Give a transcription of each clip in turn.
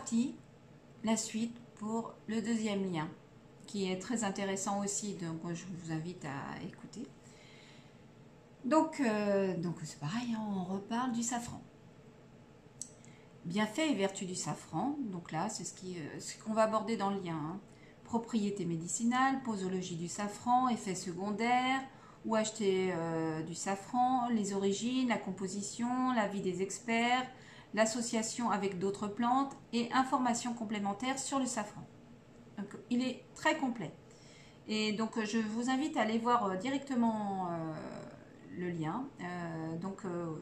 parti, la suite pour le deuxième lien, qui est très intéressant aussi, donc je vous invite à écouter. Donc c'est pareil, hein, on reparle du safran. Bienfaits et vertus du safran, donc là c'est ce qu'on va aborder dans le lien. Hein. Propriétés médicinales, posologie du safran, effets secondaires, où acheter du safran, les origines, la composition, l'avis des experts, l'association avec d'autres plantes et informations complémentaires sur le safran. Donc, il est très complet. Et donc je vous invite à aller voir directement le lien.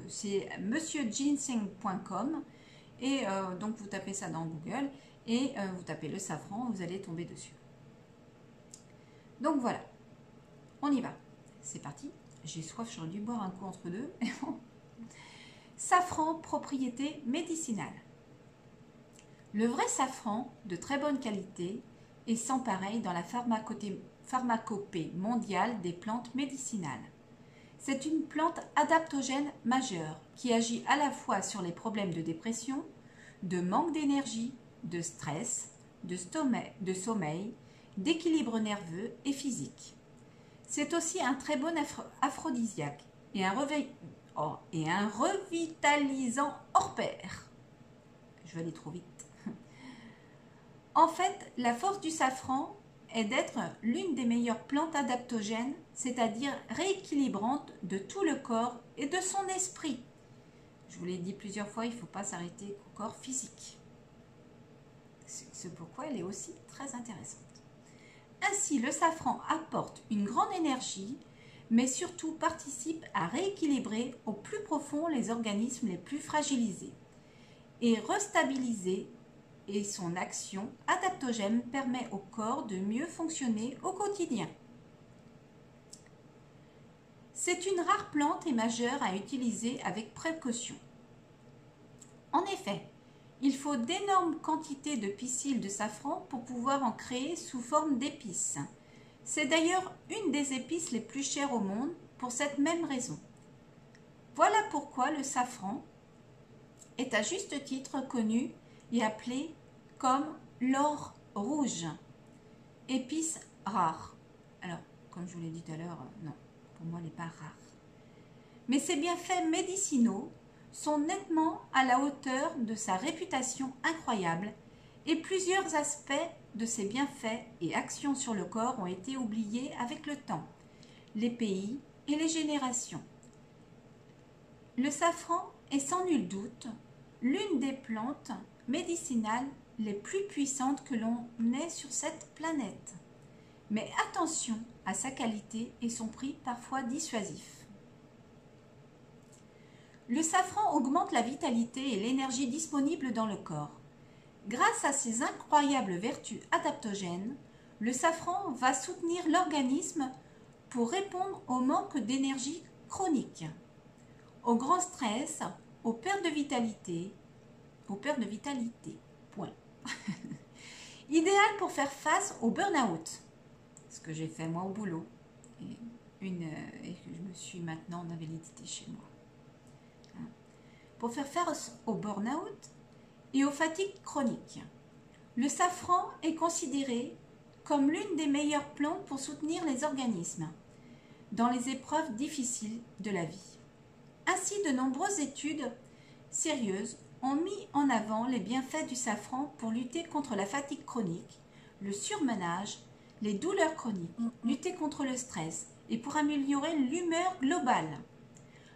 C'est monsieurginseng.com et donc vous tapez ça dans Google et vous tapez le safran, vous allez tomber dessus. Donc voilà, on y va. C'est parti. J'ai soif, j'aurais dû boire un coup entre deux. Safran, propriété médicinale. Le vrai safran, de très bonne qualité, est sans pareil dans la pharmacopée mondiale des plantes médicinales. C'est une plante adaptogène majeure qui agit à la fois sur les problèmes de dépression, de manque d'énergie, de stress, de sommeil, d'équilibre nerveux et physique. C'est aussi un très bon aphrodisiaque et un revitalisant hors pair. Je vais aller trop vite. En fait, la force du safran est d'être l'une des meilleures plantes adaptogènes, c'est-à-dire rééquilibrantes de tout le corps et de son esprit. Je vous l'ai dit plusieurs fois, il ne faut pas s'arrêter au corps physique. C'est pourquoi elle est aussi très intéressante. Ainsi, le safran apporte une grande énergie, mais surtout participe à rééquilibrer au plus profond les organismes les plus fragilisés et restabiliser, et son action adaptogène permet au corps de mieux fonctionner au quotidien. C'est une rare plante et majeure à utiliser avec précaution. En effet, il faut d'énormes quantités de pistil de safran pour pouvoir en créer sous forme d'épices. C'est d'ailleurs une des épices les plus chères au monde pour cette même raison. Voilà pourquoi le safran est à juste titre connu et appelé comme l'or rouge, épice rare. Alors, comme je vous l'ai dit tout à l'heure, non, pour moi, elle n'est pas rare. Mais ses bienfaits médicinaux sont nettement à la hauteur de sa réputation incroyable et plusieurs aspects de ses bienfaits et actions sur le corps ont été oubliés avec le temps, les pays et les générations. Le safran est sans nul doute l'une des plantes médicinales les plus puissantes que l'on ait sur cette planète. Mais attention à sa qualité et son prix parfois dissuasif. Le safran augmente la vitalité et l'énergie disponible dans le corps. Grâce à ses incroyables vertus adaptogènes, le safran va soutenir l'organisme pour répondre au manque d'énergie chronique, au grand stress, aux pertes de vitalité, point. Idéal pour faire face au burn-out, ce que j'ai fait moi au boulot, et que je me suis maintenant en invalidité chez moi. Pour faire face au burn-out et aux fatigues chroniques. Le safran est considéré comme l'une des meilleures plantes pour soutenir les organismes dans les épreuves difficiles de la vie. Ainsi, de nombreuses études sérieuses ont mis en avant les bienfaits du safran pour lutter contre la fatigue chronique, le surmenage, les douleurs chroniques, lutter contre le stress et pour améliorer l'humeur globale.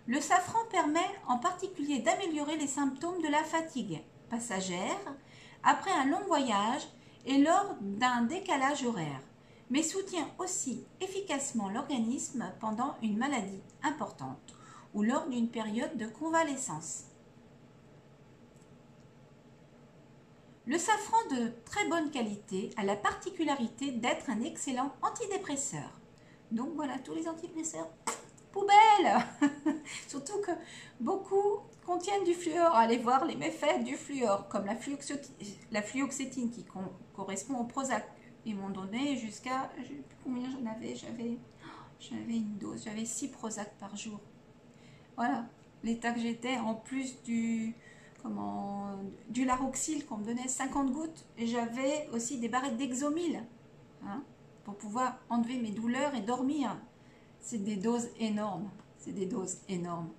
Le safran permet en particulier d'améliorer les symptômes de la fatigue passagère après un long voyage et lors d'un décalage horaire, mais soutient aussi efficacement l'organisme pendant une maladie importante ou lors d'une période de convalescence. Le safran de très bonne qualité a la particularité d'être un excellent antidépresseur. Donc voilà, tous les antidépresseurs, poubelle. Surtout que beaucoup contiennent du fluor. Allez voir les méfaits du fluor, comme la fluoxétine qui correspond au Prozac. Ils m'ont donné jusqu'à, je ne sais plus combien j'en avais, j'avais une dose, j'avais 6 Prozac par jour. Voilà, l'état que j'étais, en plus du, comment, du Laroxyl qu'on me donnait 50 gouttes. Et j'avais aussi des barrettes d'Exomil, hein, pour pouvoir enlever mes douleurs et dormir. C'est des doses énormes. C'est des doses énormes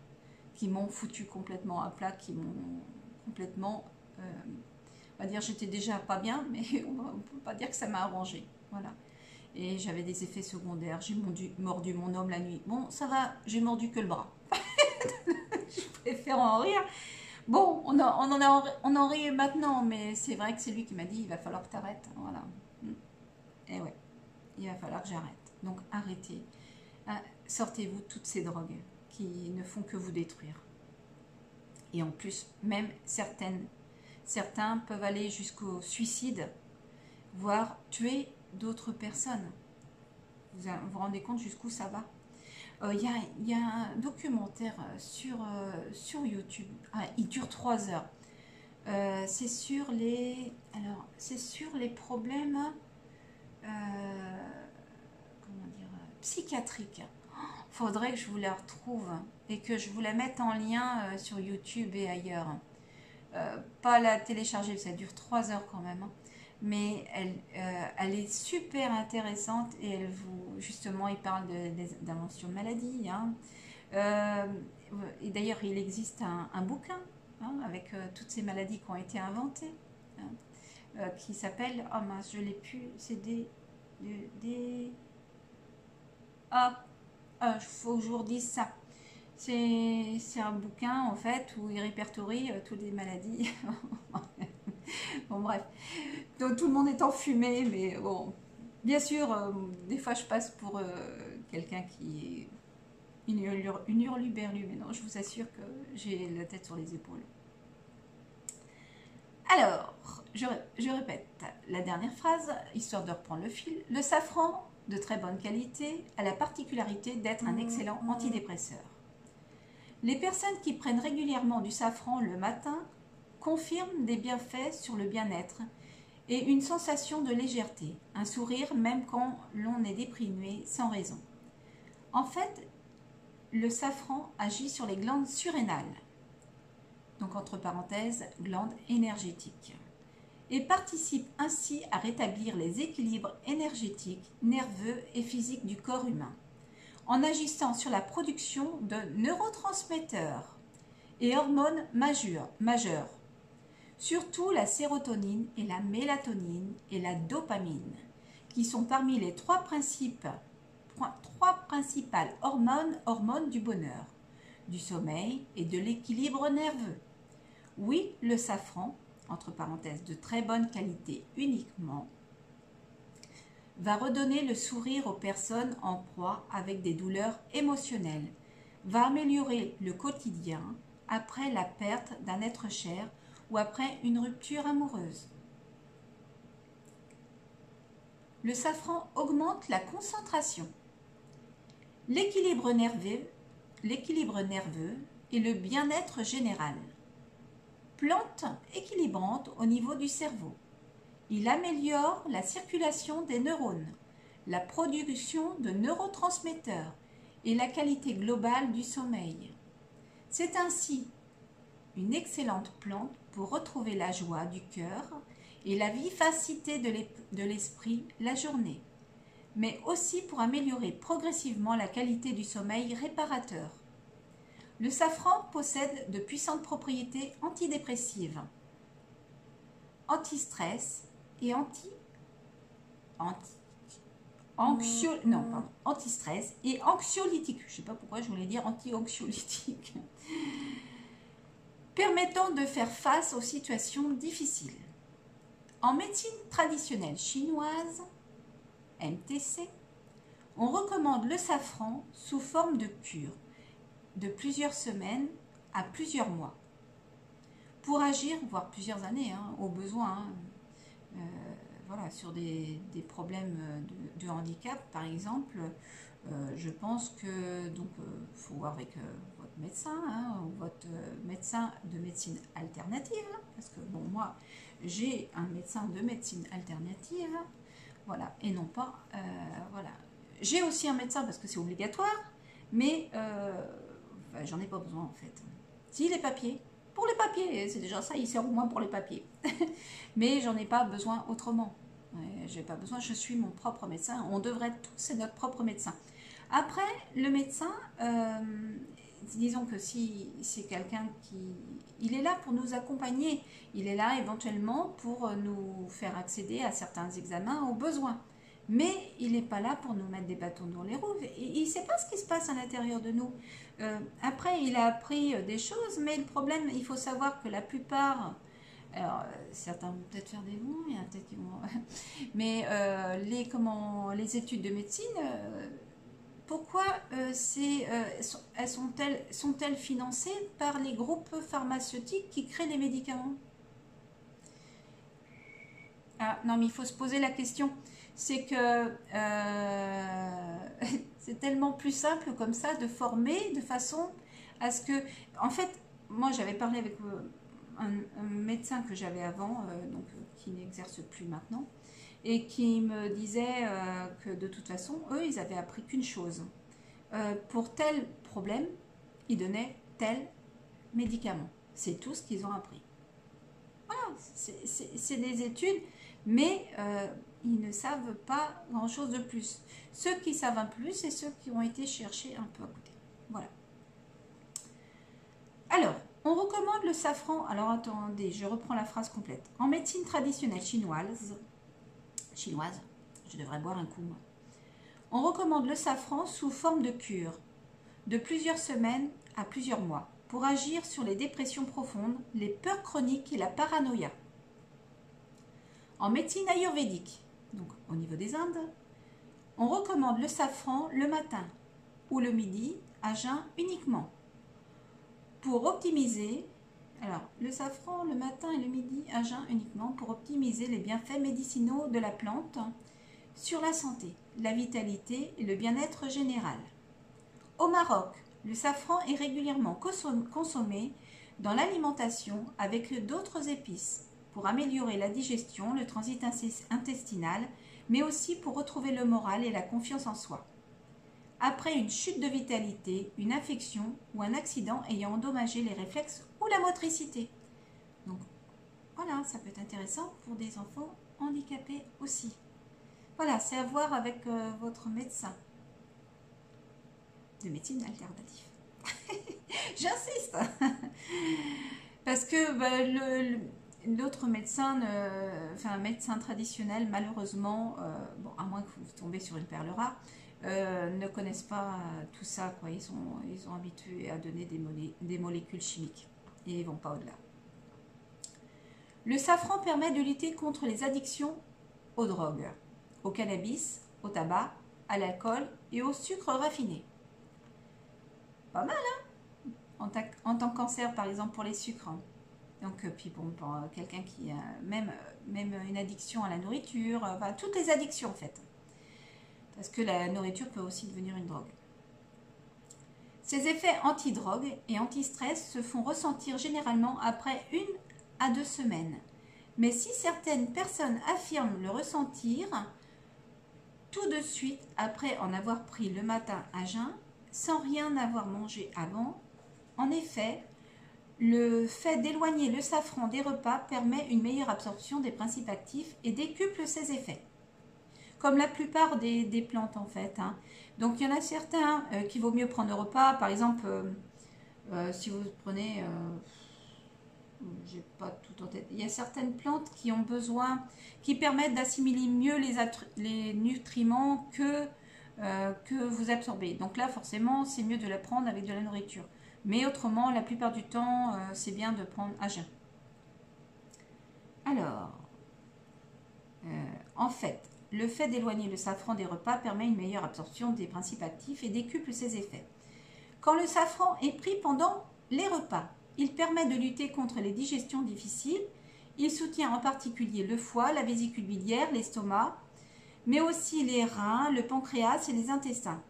qui m'ont foutu complètement à plat, qui m'ont complètement... on va dire j'étais déjà pas bien, mais on ne peut pas dire que ça m'a arrangé. Voilà. Et j'avais des effets secondaires. J'ai mordu mon homme la nuit. Bon, ça va, j'ai mordu que le bras. Je préfère en rire. Bon, on en rit maintenant, mais c'est vrai que c'est lui qui m'a dit, il va falloir que tu arrêtes. Voilà. Et ouais, il va falloir que j'arrête. Donc arrêtez. Sortez-vous toutes ces drogues qui ne font que vous détruire. Et en plus, même certains peuvent aller jusqu'au suicide, voire tuer d'autres personnes. Vous vous rendez compte jusqu'où ça va? Il y a un documentaire sur YouTube. Il dure 3 heures. C'est sur les problèmes comment dire, psychiatriques. Faudrait que je vous la retrouve et que je vous la mette en lien sur YouTube et ailleurs. Pas la télécharger, ça dure 3 heures quand même. Mais elle est super intéressante et justement, il parle d'invention de maladies. Hein. Et d'ailleurs, il existe un bouquin, hein, avec toutes ces maladies qui ont été inventées, hein, qui s'appelle, oh mince, je l'ai plus, c'est faut que je vous redise ça. C'est un bouquin en fait où il répertorie toutes les maladies. Bon bref, donc tout le monde est enfumé, mais bon, bien sûr, des fois je passe pour quelqu'un qui est une hurluberlu, mais non, je vous assure que j'ai la tête sur les épaules. Alors, je répète la dernière phrase, histoire de reprendre le fil. Le safran, de très bonne qualité, a la particularité d'être un excellent antidépresseur. Les personnes qui prennent régulièrement du safran le matin confirment des bienfaits sur le bien-être et une sensation de légèreté, un sourire même quand l'on est déprimé sans raison. En fait, le safran agit sur les glandes surrénales, donc entre parenthèses, glandes énergétiques, et participe ainsi à rétablir les équilibres énergétiques, nerveux et physiques du corps humain, en agissant sur la production de neurotransmetteurs et hormones majeures, surtout la sérotonine et la mélatonine et la dopamine, qui sont parmi les trois principales hormones du bonheur, du sommeil et de l'équilibre nerveux. Oui, le safran, entre parenthèses de très bonne qualité uniquement, va redonner le sourire aux personnes en proie avec des douleurs émotionnelles, va améliorer le quotidien après la perte d'un être cher ou après une rupture amoureuse. Le safran augmente la concentration, l'équilibre nerveux et le bien-être général. Plante équilibrante au niveau du cerveau. Il améliore la circulation des neurones, la production de neurotransmetteurs et la qualité globale du sommeil. C'est ainsi une excellente plante pour retrouver la joie du cœur et la vivacité de l'esprit la journée, mais aussi pour améliorer progressivement la qualité du sommeil réparateur. Le safran possède de puissantes propriétés antidépressives, anti-stress et anti-stress et anxiolytique. Je ne sais pas pourquoi je voulais dire anti-anxiolytique. Permettant de faire face aux situations difficiles. En médecine traditionnelle chinoise, MTC, on recommande le safran sous forme de cure de plusieurs semaines à plusieurs mois pour agir, voire plusieurs années, au besoin, voilà, sur des problèmes de handicap par exemple. Je pense que donc faut voir avec votre médecin, ou votre médecin de médecine alternative, parce que bon, moi j'ai un médecin de médecine alternative, voilà, et non pas voilà. J'ai aussi un médecin parce que c'est obligatoire, mais j'en ai pas besoin en fait. Si, les papiers, pour les papiers, c'est déjà ça, il sert au moins pour les papiers. Mais j'en ai pas besoin autrement. J'ai pas besoin, je suis mon propre médecin. On devrait tous être notre propre médecin. Après, le médecin, disons que si c'est quelqu'un qui... Il est là pour nous accompagner. Il est là éventuellement pour nous faire accéder à certains examens au besoin. Mais il n'est pas là pour nous mettre des bâtons dans les roues. Il ne sait pas ce qui se passe à l'intérieur de nous. Après, il a appris des choses, mais le problème, il faut savoir que la plupart... Alors, certains vont peut-être faire des bons, il y en a peut-être qui vont... Mais les études de médecine, pourquoi sont-elles financées par les groupes pharmaceutiques qui créent les médicaments? Ah, non, mais il faut se poser la question. C'est que c'est tellement plus simple comme ça de former de façon à ce que... En fait, moi j'avais parlé avec un médecin que j'avais avant, qui n'exerce plus maintenant, et qui me disait que de toute façon, eux, ils avaient appris qu'une chose. Pour tel problème, ils donnaient tel médicament. C'est tout ce qu'ils ont appris. Voilà, c'est des études, mais ils ne savent pas grand-chose de plus. Ceux qui savent un peu plus, c'est ceux qui ont été cherchés un peu à côté. Voilà. Alors, on recommande le safran. Alors, attendez, je reprends la phrase complète. En médecine traditionnelle chinoise, je devrais boire un coup, moi. On recommande le safran sous forme de cure, de plusieurs semaines à plusieurs mois, pour agir sur les dépressions profondes, les peurs chroniques et la paranoïa. En médecine ayurvédique, donc au niveau des Indes, on recommande le safran le matin ou le midi à jeun uniquement. Pour optimiser, alors le safran le matin et le midi à jeun uniquement pour optimiser les bienfaits médicinaux de la plante sur la santé, la vitalité et le bien-être général. Au Maroc, le safran est régulièrement consommé dans l'alimentation avec d'autres épices pour améliorer la digestion, le transit intestinal, mais aussi pour retrouver le moral et la confiance en soi. Après une chute de vitalité, une infection ou un accident ayant endommagé les réflexes ou la motricité. Donc voilà, ça peut être intéressant pour des enfants handicapés aussi. Voilà, c'est à voir avec votre médecin de médecine alternative. J'insiste parce que l'autre médecin, un médecin traditionnel, malheureusement, à moins que vous tombez sur une perle rare, ne connaissent pas tout ça, quoi. Ils sont habitués à donner des molécules chimiques et ils ne vont pas au-delà. Le safran permet de lutter contre les addictions aux drogues, au cannabis, au tabac, à l'alcool et au sucre raffiné. Pas mal, hein, en tant que cancer, par exemple, pour les sucres. Donc, puis bon, pour quelqu'un qui a même une addiction à la nourriture, toutes les addictions en fait. Parce que la nourriture peut aussi devenir une drogue. Ces effets anti-drogue et anti-stress se font ressentir généralement après 1 à 2 semaines. Mais si certaines personnes affirment le ressentir tout de suite après en avoir pris le matin à jeun, sans rien avoir mangé avant, en effet, le fait d'éloigner le safran des repas permet une meilleure absorption des principes actifs et décuple ses effets. Comme la plupart des plantes en fait. Hein. Donc il y en a certains qu'il vaut mieux prendre au repas. Par exemple, si vous prenez, j'ai pas tout en tête. Il y a certaines plantes qui ont besoin, qui permettent d'assimiler mieux les nutriments que vous absorbez. Donc là, forcément, c'est mieux de la prendre avec de la nourriture. Mais autrement, la plupart du temps, c'est bien de prendre à jeun. Alors, en fait, le fait d'éloigner le safran des repas permet une meilleure absorption des principes actifs et décuple ses effets. Quand le safran est pris pendant les repas, il permet de lutter contre les digestions difficiles. Il soutient en particulier le foie, la vésicule biliaire, l'estomac, mais aussi les reins, le pancréas et les intestins.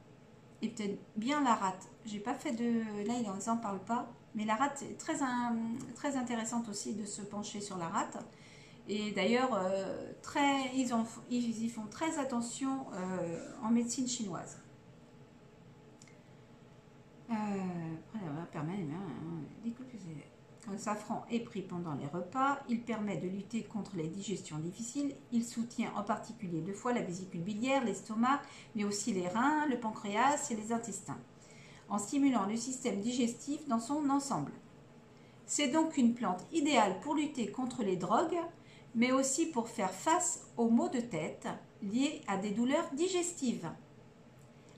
Et peut-être bien la rate. J'ai pas fait de... Là, ils n'en parlent pas. Mais la rate, c'est très intéressante aussi de se pencher sur la rate. Et d'ailleurs, ils y font très attention en médecine chinoise. Après, permet safran est pris pendant les repas. Il permet de lutter contre les digestions difficiles. Il soutient en particulier le foie, la vésicule biliaire, l'estomac, mais aussi les reins, le pancréas et les intestins, en stimulant le système digestif dans son ensemble. C'est donc une plante idéale pour lutter contre les drogues, mais aussi pour faire face aux maux de tête liés à des douleurs digestives.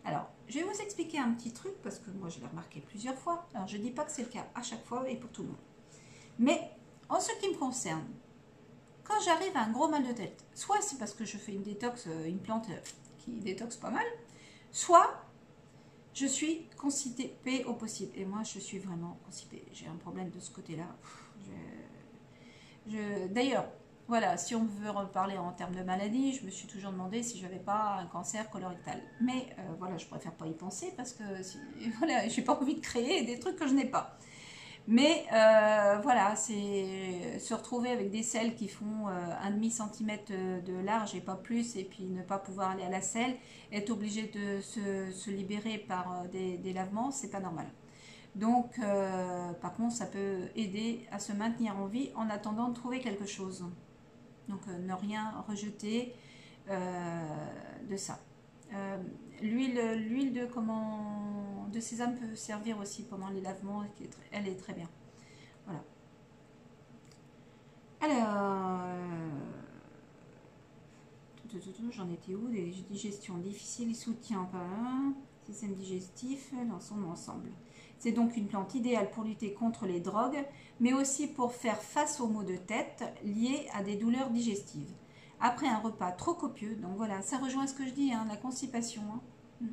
Alors, je vais vous expliquer un petit truc, parce que moi je l'ai remarqué plusieurs fois. Alors, je ne dis pas que c'est le cas à chaque fois et pour tout le monde. Mais, en ce qui me concerne, quand j'arrive à un gros mal de tête, soit c'est parce que je fais une détox, une plante qui détoxe pas mal, soit je suis constipée au possible. Et moi, je suis vraiment constipée. J'ai un problème de ce côté-là. D'ailleurs, voilà, si on veut reparler en termes de maladie, je me suis toujours demandé si je n'avais pas un cancer colorectal. Mais voilà, je préfère pas y penser parce que voilà, j'ai pas envie de créer des trucs que je n'ai pas. Mais voilà, c'est se retrouver avec des selles qui font 1,5 cm de large et pas plus, et puis ne pas pouvoir aller à la selle, être obligé de se libérer par des lavements, c'est pas normal. Donc, par contre, ça peut aider à se maintenir en vie en attendant de trouver quelque chose. Donc, ne rien rejeter de ça. L'huile de sésame peut servir aussi pendant les lavements, elle est très bien. Voilà. Alors, j'en étais où? Des digestions difficiles, soutien par système digestif dans son ensemble. C'est donc une plante idéale pour lutter contre les drogues, mais aussi pour faire face aux maux de tête liés à des douleurs digestives. Après un repas trop copieux, donc voilà, ça rejoint ce que je dis, hein, la constipation. Hein.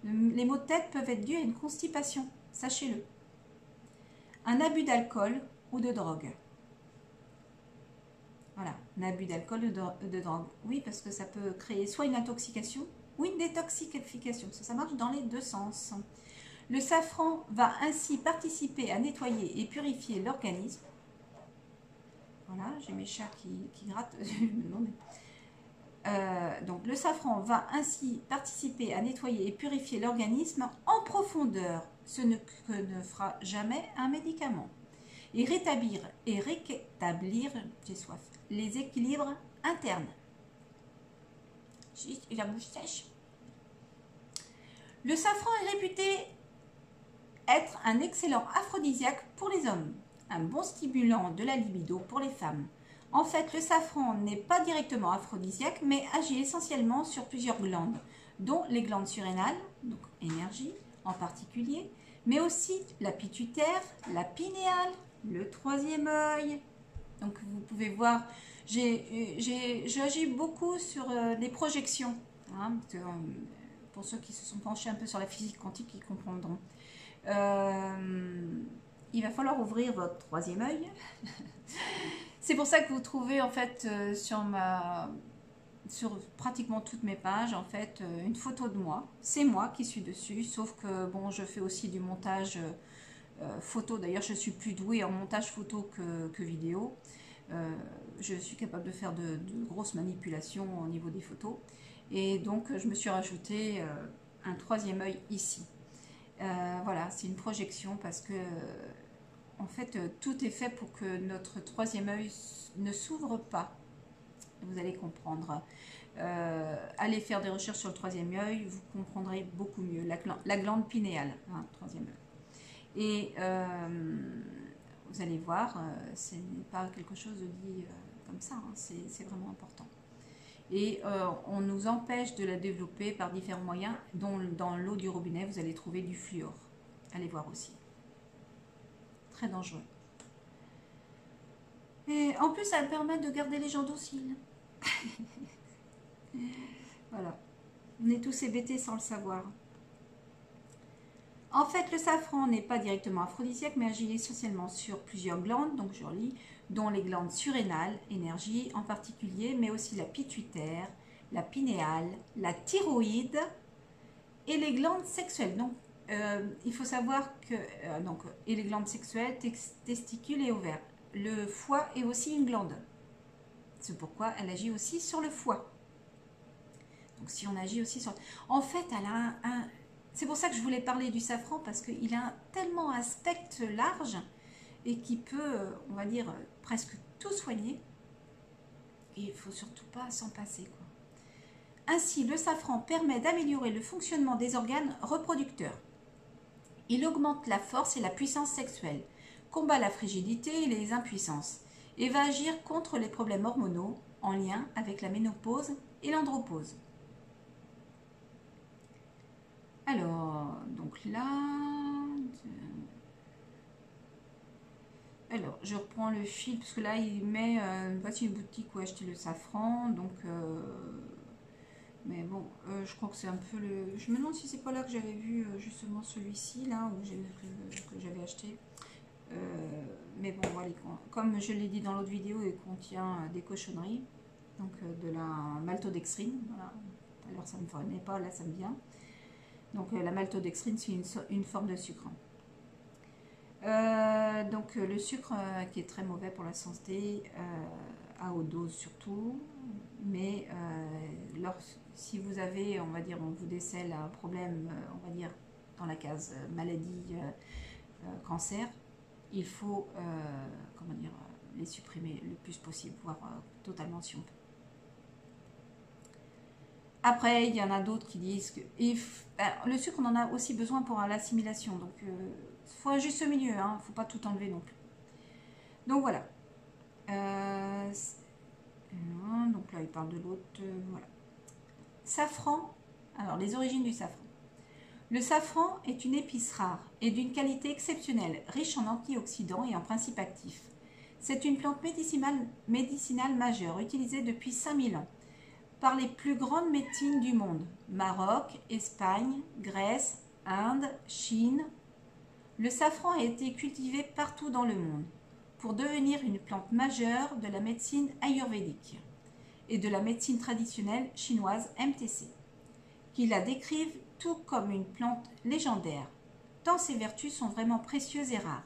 Les maux de tête peuvent être dus à une constipation, sachez-le. Un abus d'alcool ou de drogue. Voilà, un abus d'alcool ou de drogue. Oui, parce que ça peut créer soit une intoxication ou une détoxification. Ça marche dans les deux sens. Le safran va ainsi participer à nettoyer et purifier l'organisme. Voilà, j'ai mes chats qui grattent. Donc le safran va ainsi participer à nettoyer et purifier l'organisme en profondeur, ce que ne fera jamais un médicament. Et rétablir, j'ai soif, les équilibres internes. J'ai la bouche sèche. Le safran est réputé être un excellent aphrodisiaque pour les hommes, un bon stimulant de la libido pour les femmes. En fait, le safran n'est pas directement aphrodisiaque, mais agit essentiellement sur plusieurs glandes, dont les glandes surrénales, donc énergie en particulier, mais aussi la pituitaire, la pinéale, le troisième œil. Donc vous pouvez voir, j'agis beaucoup sur les projections, hein, pour ceux qui se sont penchés un peu sur la physique quantique, ils comprendront. Il va falloir ouvrir votre troisième œil. C'est pour ça que vous trouvez en fait sur pratiquement toutes mes pages en fait une photo de moi. C'est moi qui suis dessus, sauf que bon, je fais aussi du montage photo. D'ailleurs, je suis plus douée en montage photo que vidéo. Je suis capable de faire de grosses manipulations au niveau des photos. Et donc, je me suis rajouté un troisième œil ici. Voilà, c'est une projection parce que en fait, tout est fait pour que notre troisième œil ne s'ouvre pas. Vous allez comprendre. Allez faire des recherches sur le troisième œil, vous comprendrez beaucoup mieux. La glande pinéale, hein, troisième œil. Et vous allez voir, ce n'est pas quelque chose de dit comme ça, hein, c'est vraiment important. Et on nous empêche de la développer par différents moyens, dont dans l'eau du robinet, vous allez trouver du fluor. Allez voir aussi. Très dangereux. Et en plus, ça va permettre de garder les gens dociles. Voilà. On est tous hébétés sans le savoir. En fait, le safran n'est pas directement aphrodisiaque, mais agit essentiellement sur plusieurs glandes, donc je relis, dont les glandes surrénales, énergie en particulier, mais aussi la pituitaire, la pinéale, la thyroïde et les glandes sexuelles. Donc, il faut savoir que, et les glandes sexuelles, testicules et ovaires. Le foie est aussi une glande. C'est pourquoi elle agit aussi sur le foie. Donc, si on agit aussi sur... En fait, elle a c'est pour ça que je voulais parler du safran, parce qu'il a tellement un spectre large. et qui peut, on va dire, presque tout soigner. Et il ne faut surtout pas s'en passer, quoi. Ainsi, le safran permet d'améliorer le fonctionnement des organes reproducteurs. Il augmente la force et la puissance sexuelle, combat la frigidité et les impuissances, et va agir contre les problèmes hormonaux en lien avec la ménopause et l'andropause. Alors, donc là... Alors, je reprends le fil, parce que là, il met... voici une boutique où acheter le safran, donc... mais bon, je crois que c'est un peu le... Je me demande si c'est pas là que j'avais vu justement celui-ci, là, que j'avais acheté. Mais bon, voilà, comme je l'ai dit dans l'autre vidéo, il contient des cochonneries, donc de la maltodextrine. Voilà. Alors ça ne me venait pas, là ça me vient. Donc la maltodextrine, c'est une forme de sucre. Donc le sucre qui est très mauvais pour la santé, à haute dose surtout, mais si vous avez, on va dire, on vous décèle un problème, on va dire, dans la case maladie, cancer, il faut comment dire, les supprimer le plus possible, voire totalement si on peut. Après, il y en a d'autres qui disent que le sucre, on en a aussi besoin pour l'assimilation. Donc, il faut un juste milieu, il ne faut pas tout enlever non plus. Donc, voilà. Donc là, il parle de l'autre. Voilà. Safran. Alors, les origines du safran. Le safran est une épice rare et d'une qualité exceptionnelle, riche en antioxydants et en principes actifs. C'est une plante médicinale majeure, utilisée depuis 5000 ans par les plus grandes médecines du monde, Maroc, Espagne, Grèce, Inde, Chine. Le safran a été cultivé partout dans le monde pour devenir une plante majeure de la médecine ayurvédique et de la médecine traditionnelle chinoise MTC, qui la décrivent tout comme une plante légendaire, tant ses vertus sont vraiment précieuses et rares.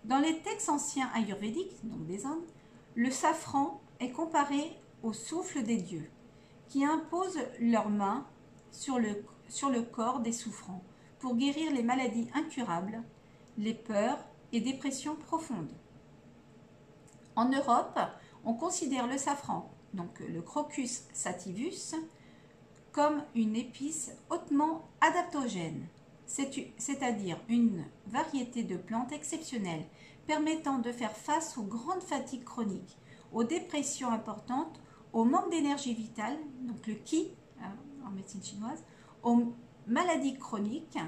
Dans les textes anciens ayurvédiques, donc des Indes, le safran est comparé au souffle des dieux, qui imposent leurs mains sur le corps des souffrants pour guérir les maladies incurables, les peurs et dépressions profondes. En Europe, on considère le safran, donc le Crocus sativus, comme une épice hautement adaptogène, c'est-à-dire une variété de plantes exceptionnelles permettant de faire face aux grandes fatigues chroniques, aux dépressions importantes, au manque d'énergie vitale, donc le qi en médecine chinoise, aux maladies chroniques,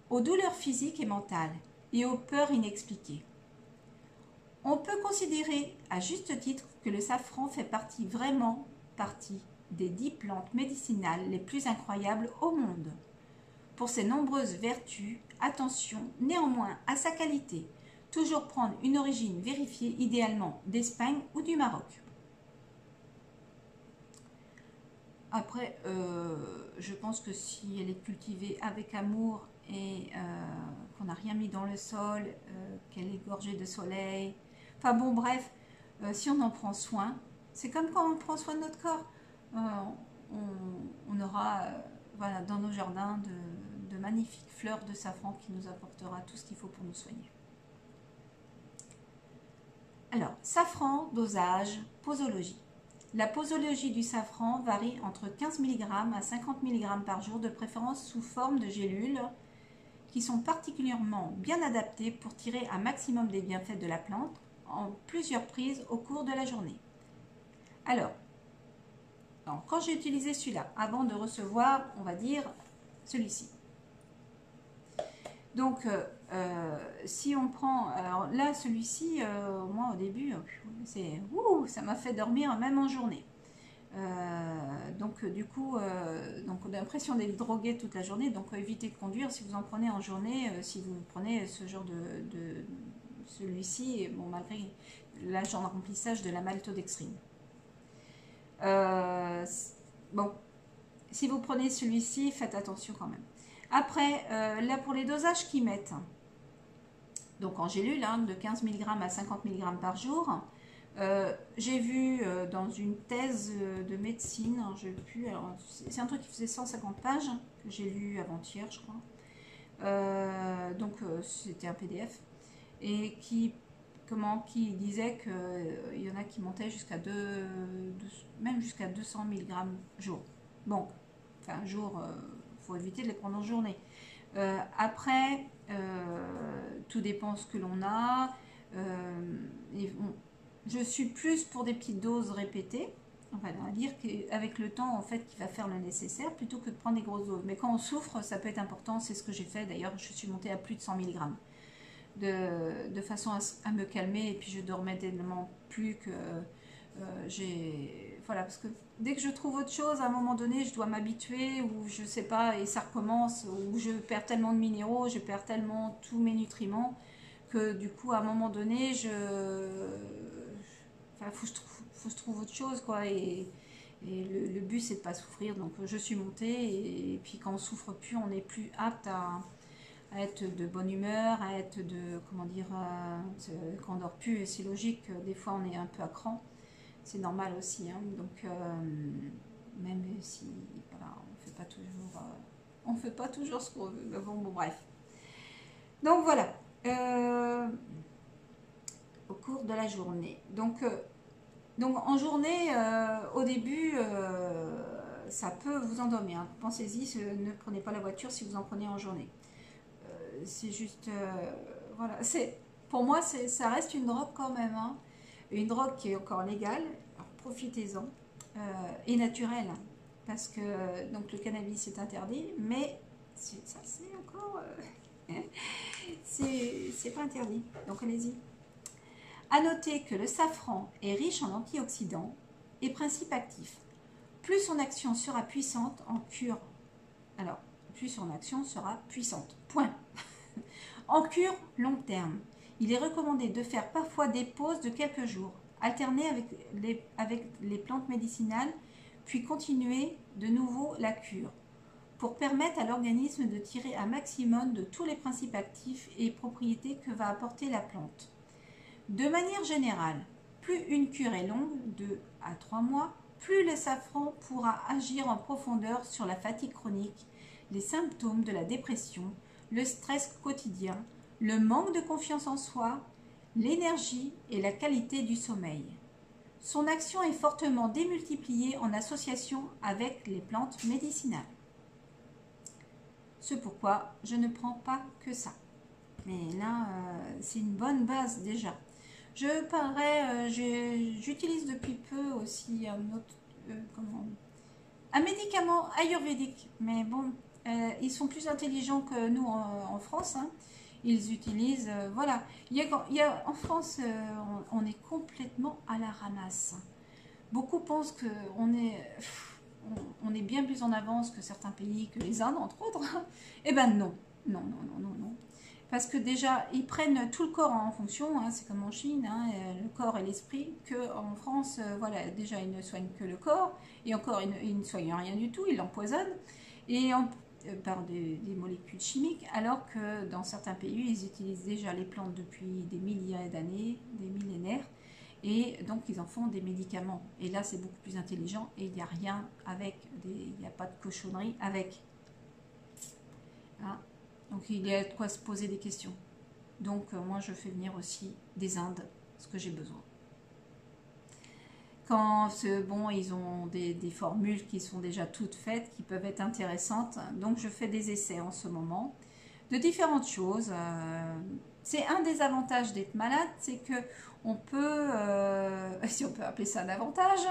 aux douleurs physiques et mentales et aux peurs inexpliquées. On peut considérer à juste titre que le safran fait vraiment partie des 10 plantes médicinales les plus incroyables au monde. Pour ses nombreuses vertus, attention néanmoins à sa qualité, toujours prendre une origine vérifiée, idéalement d'Espagne ou du Maroc. Après, je pense que si elle est cultivée avec amour et qu'on n'a rien mis dans le sol, qu'elle est gorgée de soleil, enfin bon, bref, si on en prend soin, c'est comme quand on prend soin de notre corps. On aura voilà, dans nos jardins de magnifiques fleurs de safran qui nous apportera tout ce qu'il faut pour nous soigner. Alors, safran, dosage, posologie. La posologie du safran varie entre 15 mg à 50 mg par jour, de préférence sous forme de gélules, qui sont particulièrement bien adaptées pour tirer un maximum des bienfaits de la plante en plusieurs prises au cours de la journée. Alors quand j'ai utilisé celui-là, avant de recevoir, on va dire, celui-ci. Donc, si on prend, alors là, celui-ci, moi au début, ça m'a fait dormir même en journée. Donc, du coup, donc on a l'impression d'être drogué toute la journée. Donc, évitez de conduire si vous en prenez en journée, si vous prenez ce genre de celui-ci, bon, malgré l'agent de remplissage de la maltodextrine. Bon, si vous prenez celui-ci, faites attention quand même. Après, là pour les dosages qu'ils mettent, donc en gélule, de 15 mg à 50 mg par jour, j'ai vu dans une thèse de médecine, c'est un truc qui faisait 150 pages, que j'ai lu avant-hier, je crois. Donc c'était un PDF. et qui disait qu'il y en a qui montaient jusqu'à même jusqu'à 200 mg jour. Bon, enfin jour, faut éviter de les prendre en journée. Après, tout dépend ce que l'on a. Je suis plus pour des petites doses répétées. On va dire qu'avec le temps, en fait, qui va faire le nécessaire plutôt que de prendre des grosses doses. Mais quand on souffre, ça peut être important. C'est ce que j'ai fait. D'ailleurs, je suis montée à plus de 100 mg de façon à me calmer. Et puis, je dormais tellement plus que voilà, parce que dès que je trouve autre chose, à un moment donné, je dois m'habituer ou je sais pas, et ça recommence, ou je perds tellement de minéraux, je perds tellement tous mes nutriments que du coup, à un moment donné, enfin, faut que je trouve autre chose, quoi. Et le but, c'est de pas souffrir. Donc, je suis montée, et puis quand on souffre plus, on n'est plus apte à être de bonne humeur, à être de, comment dire, quand on dort plus, c'est logique, des fois on est un peu à cran. C'est normal aussi, hein. Donc même si voilà, on fait pas toujours ce qu'on veut. Mais bon, bref. Donc voilà, au cours de la journée. Donc en journée, au début, ça peut vous endormir. Pensez-y, ne prenez pas la voiture si vous en prenez en journée. C'est juste, voilà, pour moi, ça reste une drogue quand même, hein. Une drogue qui est encore légale, alors profitez-en, et naturelle, parce que donc le cannabis est interdit, mais ça c'est encore, c'est pas interdit, donc allez-y. À noter que le safran est riche en antioxydants et principes actifs. Plus son action sera puissante en cure, alors plus son action sera puissante, point. En cure long terme, il est recommandé de faire parfois des pauses de quelques jours, alterner avec les plantes médicinales, puis continuer de nouveau la cure, pour permettre à l'organisme de tirer un maximum de tous les principes actifs et propriétés que va apporter la plante. De manière générale, plus une cure est longue, 2 à 3 mois, plus le safran pourra agir en profondeur sur la fatigue chronique, les symptômes de la dépression, le stress quotidien, le manque de confiance en soi, l'énergie et la qualité du sommeil. Son action est fortement démultipliée en association avec les plantes médicinales. C'est pourquoi je ne prends pas que ça. Mais là, c'est une bonne base déjà. J'utilise depuis peu aussi un médicament ayurvédique. Mais bon, ils sont plus intelligents que nous en France, hein. Ils utilisent, voilà. En France, on est complètement à la ramasse. Beaucoup pensent qu'on est bien plus en avance que certains pays, que les Indes, entre autres. Eh ben non. Non. Parce que déjà, ils prennent tout le corps en fonction, hein, c'est comme en Chine, hein, le corps et l'esprit, qu'en France, voilà, déjà, ils ne soignent que le corps, et encore, ils ne soignent rien du tout, ils l'empoisonnent, et par des molécules chimiques, alors que dans certains pays, ils utilisent déjà les plantes depuis des milliers d'années, des millénaires, et donc ils en font des médicaments. Et là, c'est beaucoup plus intelligent, et il n'y a rien avec, il n'y a pas de cochonnerie avec. Hein. Donc il y a de quoi se poser des questions. Donc moi je fais venir aussi des Indes, ce que j'ai besoin. Quand ils ont des formules qui sont déjà toutes faites, qui peuvent être intéressantes. Donc je fais des essais en ce moment de différentes choses. C'est un des avantages d'être malade, c'est que on peut, si on peut appeler ça un avantage,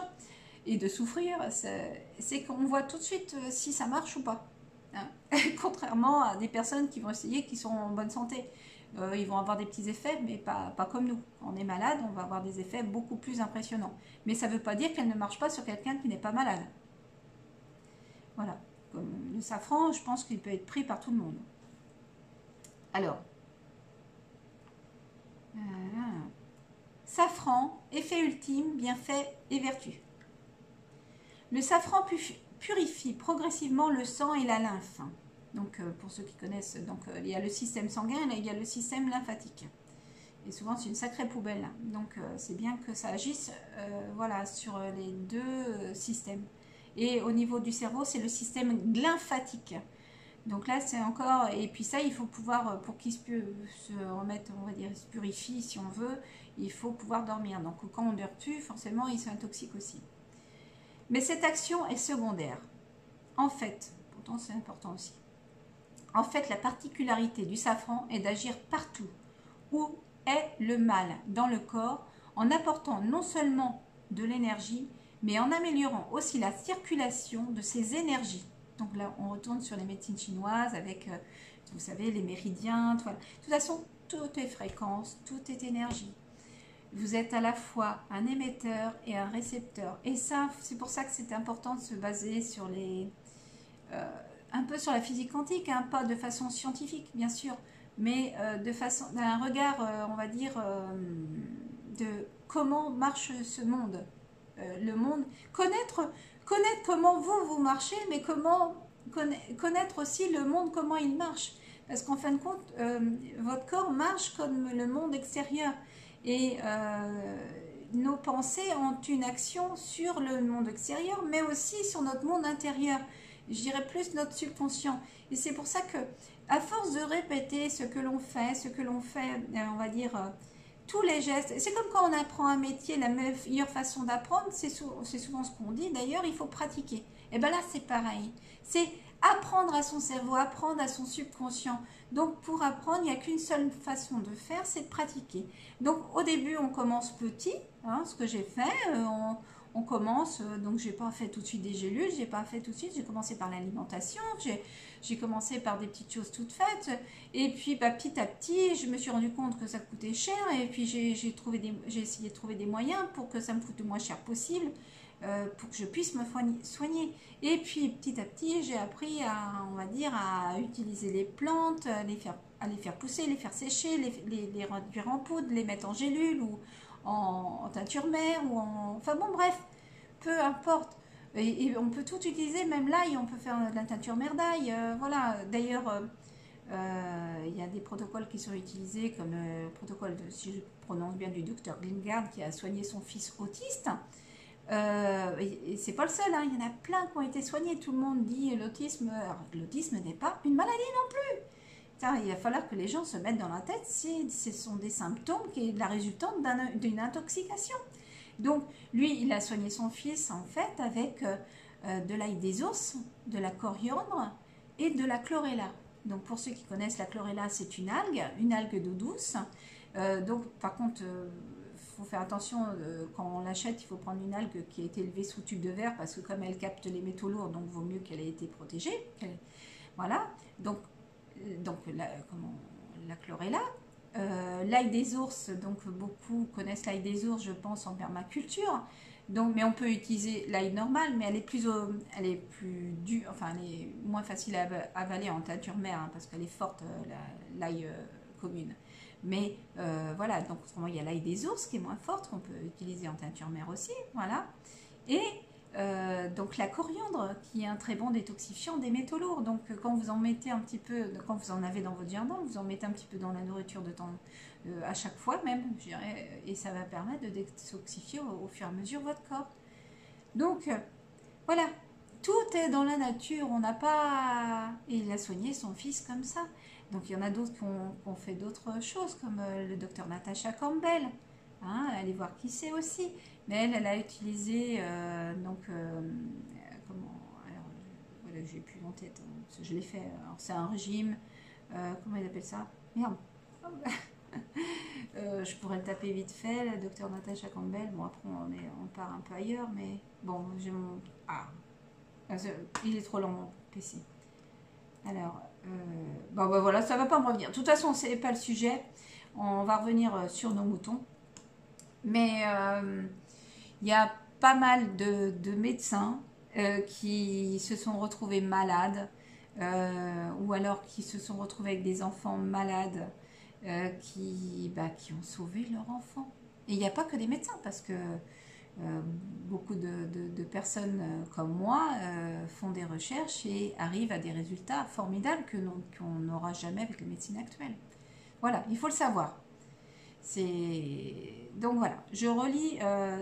et de souffrir, c'est qu'on voit tout de suite si ça marche ou pas. Contrairement à des personnes qui vont essayer, qui sont en bonne santé. Ils vont avoir des petits effets, mais pas comme nous. Quand on est malade, on va avoir des effets beaucoup plus impressionnants. Mais ça ne veut pas dire qu'elle ne marche pas sur quelqu'un qui n'est pas malade. Voilà. Comme le safran, je pense qu'il peut être pris par tout le monde. Alors. Safran, effet ultime, bienfait et vertu. Le safran purifie progressivement le sang et la lymphe. Donc, pour ceux qui connaissent, donc, il y a le système sanguin et il y a le système lymphatique. Et souvent, c'est une sacrée poubelle. Donc, c'est bien que ça agisse voilà, sur les deux systèmes. Et au niveau du cerveau, c'est le système lymphatique Donc là, c'est encore... Et puis ça, il faut pouvoir, pour qu'il se remette, on va dire, il se purifie si on veut, il faut pouvoir dormir. Donc quand on ne dort plus, forcément, il s'intoxique aussi. Mais cette action est secondaire. En fait, pourtant c'est important aussi. En fait, la particularité du safran est d'agir partout où est le mal dans le corps, en apportant non seulement de l'énergie, mais en améliorant aussi la circulation de ces énergies. Donc là, on retourne sur les médecines chinoises avec, vous savez, les méridiens. Voilà. De toute façon, tout est fréquence, tout est énergie. Vous êtes à la fois un émetteur et un récepteur. Et ça, c'est pour ça que c'est important de se baser sur les... un peu sur la physique quantique, hein, pas de façon scientifique, bien sûr, mais de façon d'un regard, on va dire, de comment marche ce monde. Le monde, connaître comment vous marchez, mais comment connaître aussi le monde, comment il marche. Parce qu'en fin de compte, votre corps marche comme le monde extérieur. Et nos pensées ont une action sur le monde extérieur, mais aussi sur notre monde intérieur. Je dirais plus notre subconscient. Et c'est pour ça que, à force de répéter ce que l'on fait, on va dire, tous les gestes, c'est comme quand on apprend un métier, la meilleure façon d'apprendre, c'est souvent ce qu'on dit d'ailleurs, il faut pratiquer. Et bien là, c'est pareil. C'est apprendre à son cerveau, apprendre à son subconscient. Donc pour apprendre, il n'y a qu'une seule façon de faire, c'est de pratiquer. Donc au début, on commence petit, hein, ce que j'ai fait, on commence, donc j'ai pas fait tout de suite des gélules, j'ai pas fait tout de suite, j'ai commencé par l'alimentation, j'ai commencé par des petites choses toutes faites, et puis petit à petit, je me suis rendu compte que ça coûtait cher, et puis j'ai essayé de trouver des moyens pour que ça me coûte le moins cher possible, pour que je puisse me soigner. Et puis petit à petit, j'ai appris à, on va dire, à utiliser les plantes, à les faire pousser, les faire sécher, les réduire en poudre, les mettre en gélule ou en teinture mère ou en... Enfin bon, bref, peu importe. Et on peut tout utiliser, même l'ail, on peut faire de la teinture mère d'ail. Voilà, d'ailleurs, il y a des protocoles qui sont utilisés, comme le protocole, si je prononce bien, du docteur Glingard qui a soigné son fils autiste. Et c'est pas le seul, hein, il y en a plein qui ont été soignés. Tout le monde dit l'autisme. L'autisme n'est pas une maladie non plus. Il va falloir que les gens se mettent dans la tête si ce sont des symptômes qui est la résultante d'une intoxication. Donc, lui, il a soigné son fils, en fait, avec de l'ail des ours, de la coriandre et de la chlorella. Donc, pour ceux qui connaissent la chlorella, c'est une algue d'eau douce. Donc, par contre, faut faire attention, quand on l'achète, il faut prendre une algue qui a été élevée sous tube de verre, parce que comme elle capte les métaux lourds, donc vaut mieux qu'elle ait été protégée. Voilà, donc la chlorella. L'ail des ours, donc beaucoup connaissent l'ail des ours, je pense, en permaculture. Donc, mais on peut utiliser l'ail normal, mais elle est plus dure, enfin elle est moins facile à avaler en teinture mère, hein, parce qu'elle est forte, l'ail commune. Mais voilà, donc autrement il y a l'ail des ours qui est moins forte, qu'on peut utiliser en teinture mère aussi, voilà. Et donc la coriandre qui est un très bon détoxifiant des métaux lourds. Donc quand vous en mettez un petit peu, quand vous en avez dans votre jardin, vous en mettez un petit peu dans la nourriture de temps, à chaque fois même, je dirais, et ça va permettre de détoxifier au fur et à mesure votre corps. Donc voilà, tout est dans la nature, on n'a pas... Et il a soigné son fils comme ça. Donc il y en a d'autres qui ont fait d'autres choses, comme le docteur Natasha Campbell. Hein, allez voir qui c'est aussi. Mais elle a utilisé, comment... Alors, voilà, j'ai plus en tête, hein, je l'ai fait. Alors c'est un régime, comment ils appellent ça? Merde. Je pourrais le taper vite fait, le docteur Natasha Campbell. Bon, après on part un peu ailleurs, mais bon, j'ai mon... Ah, il est trop lent mon PC. Alors, bah voilà, ça va pas me revenir. De toute façon, c'est pas le sujet. On va revenir sur nos moutons. Mais il y a pas mal de médecins qui se sont retrouvés malades ou alors qui se sont retrouvés avec des enfants malades qui ont sauvé leur enfant. Et il n'y a pas que des médecins, parce que beaucoup de personnes comme moi font des recherches et arrivent à des résultats formidables qu'on n'aura jamais avec les médecines actuelles. Voilà, il faut le savoir. Donc voilà, je relis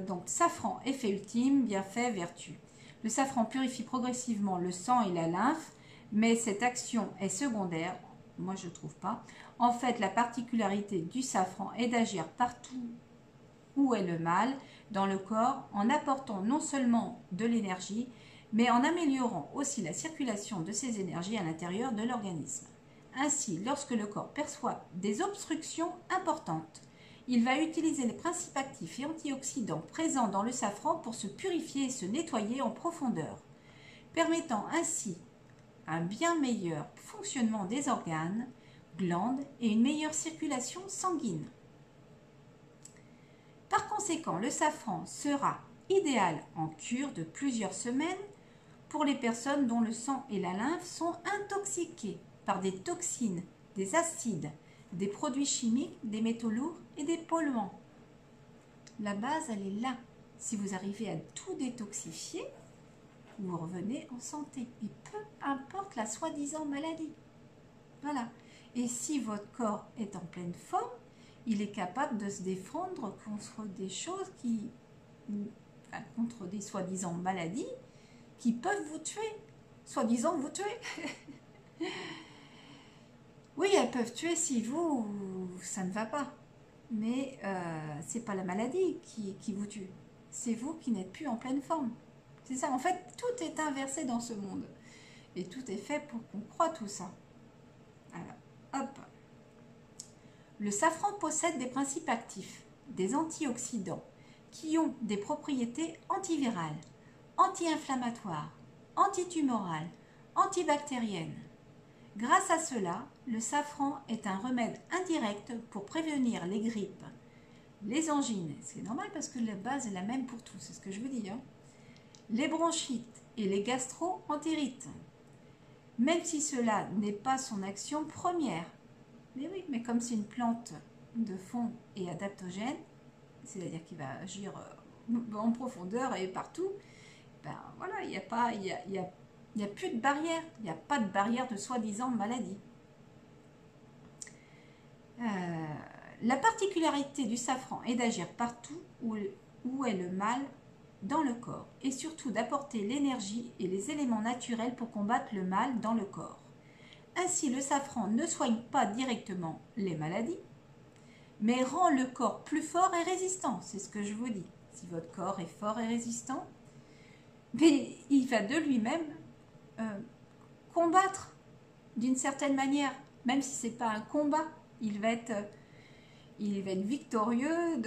donc safran, effet ultime, bienfait, vertu. Le safran purifie progressivement le sang et la lymphe, Mais cette action est secondaire, moi je ne trouve pas. En fait, la particularité du safran est d'agir partout où est le mal dans le corps en apportant non seulement de l'énergie, mais en améliorant aussi la circulation de ces énergies à l'intérieur de l'organisme. Ainsi, lorsque le corps perçoit des obstructions importantes, il va utiliser les principes actifs et antioxydants présents dans le safran pour se purifier et se nettoyer en profondeur, permettant ainsi un bien meilleur fonctionnement des organes, glandes et une meilleure circulation sanguine. Par conséquent, le safran sera idéal en cure de plusieurs semaines pour les personnes dont le sang et la lymphe sont intoxiqués par des toxines, des acides, des produits chimiques, des métaux lourds et des polluants. La base, elle est là. Si vous arrivez à tout détoxifier, vous revenez en santé. Et peu importe la soi-disant maladie. Voilà. Et si votre corps est en pleine forme, il est capable de se défendre contre des choses contre des soi-disant maladies qui peuvent vous tuer. Soi-disant vous tuer. Oui, elles peuvent tuer si ça ne va pas. Mais c'est pas la maladie qui vous tue. C'est vous qui n'êtes plus en pleine forme. C'est ça. En fait, tout est inversé dans ce monde. Et tout est fait pour qu'on croie tout ça. Alors, hop. Le safran possède des principes actifs, des antioxydants, qui ont des propriétés antivirales, anti-inflammatoires, antitumorales, antibactériennes. Grâce à cela, le safran est un remède indirect pour prévenir les grippes, les angines, c'est normal parce que la base est la même pour tous, c'est ce que je vous dis, hein, les bronchites et les gastro-entérites, même si cela n'est pas son action première. Mais oui, mais comme c'est une plante de fond et adaptogène, c'est-à-dire qu'il va agir en profondeur et partout, ben voilà, il n'y a plus de barrière, il n'y a pas de barrière de soi-disant maladie. La particularité du safran est d'agir partout où est le mal dans le corps et surtout d'apporter l'énergie et les éléments naturels pour combattre le mal dans le corps. Ainsi, le safran ne soigne pas directement les maladies, mais rend le corps plus fort et résistant. C'est ce que je vous dis. Si votre corps est fort et résistant, mais il va de lui-même combattre d'une certaine manière, même si ce n'est pas un combat, il va être victorieux,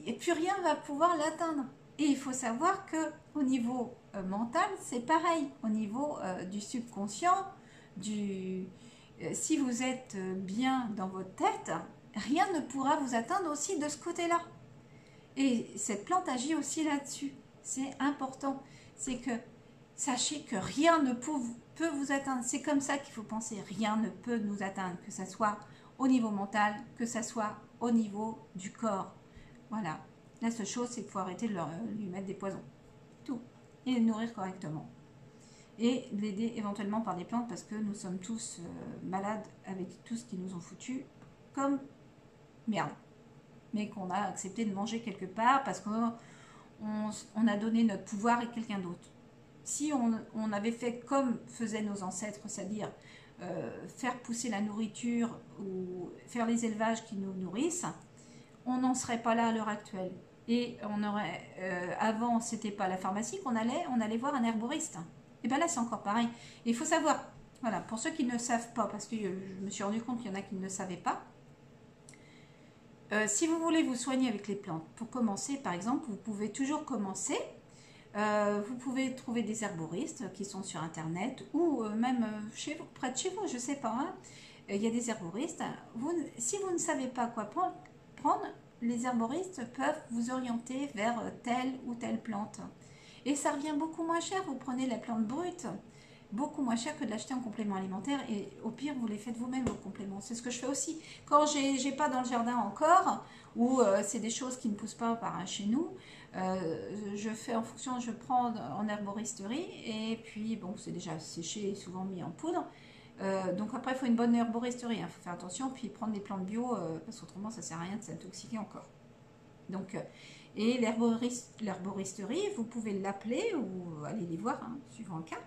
et plus rien ne va pouvoir l'atteindre. Et il faut savoir que au niveau mental, c'est pareil. Au niveau du subconscient, si vous êtes bien dans votre tête, rien ne pourra vous atteindre aussi de ce côté-là. Et cette plante agit aussi là-dessus. C'est important. C'est que sachez que rien ne peut vous atteindre. C'est comme ça qu'il faut penser. Rien ne peut nous atteindre, que ce soit au niveau mental, que ce soit au niveau du corps. Voilà. La seule chose, c'est qu'il faut arrêter de lui mettre des poisons. Tout. Et le nourrir correctement. Et l'aider éventuellement par des plantes parce que nous sommes tous malades avec tout ce qu'ils nous ont foutu comme merde. Mais qu'on a accepté de manger quelque part parce qu'on a donné notre pouvoir à quelqu'un d'autre. Si on avait fait comme faisaient nos ancêtres, c'est-à-dire faire pousser la nourriture ou faire les élevages qui nous nourrissent, on n'en serait pas là à l'heure actuelle. Et on aurait, avant, c'était pas à la pharmacie qu'on allait voir un herboriste. Et bien là, c'est encore pareil. Et il faut savoir, voilà, pour ceux qui ne savent pas, parce que je me suis rendu compte qu'il y en a qui ne savaient pas, si vous voulez vous soigner avec les plantes, pour commencer, par exemple, vous pouvez toujours commencer. Vous pouvez trouver des herboristes qui sont sur Internet ou même près de chez vous, je ne sais pas. Hein. Il y a des herboristes. Si vous ne savez pas quoi prendre, les herboristes peuvent vous orienter vers telle ou telle plante. Et ça revient beaucoup moins cher. Vous prenez la plante brute, beaucoup moins cher que de l'acheter en complément alimentaire. Et au pire, vous les faites vous-même, vos compléments. C'est ce que je fais aussi. Quand j'ai pas dans le jardin encore, ou c'est des choses qui ne poussent pas par chez nous, je fais en fonction, je prends en herboristerie. Et puis, bon, c'est déjà séché et souvent mis en poudre. Donc après, il faut une bonne herboristerie, il faut faire attention, puis prendre des plantes bio, parce qu'autrement, ça ne sert à rien de s'intoxiquer encore. Donc, et l'herboristerie, vous pouvez l'appeler ou aller les voir, hein, suivant le cas.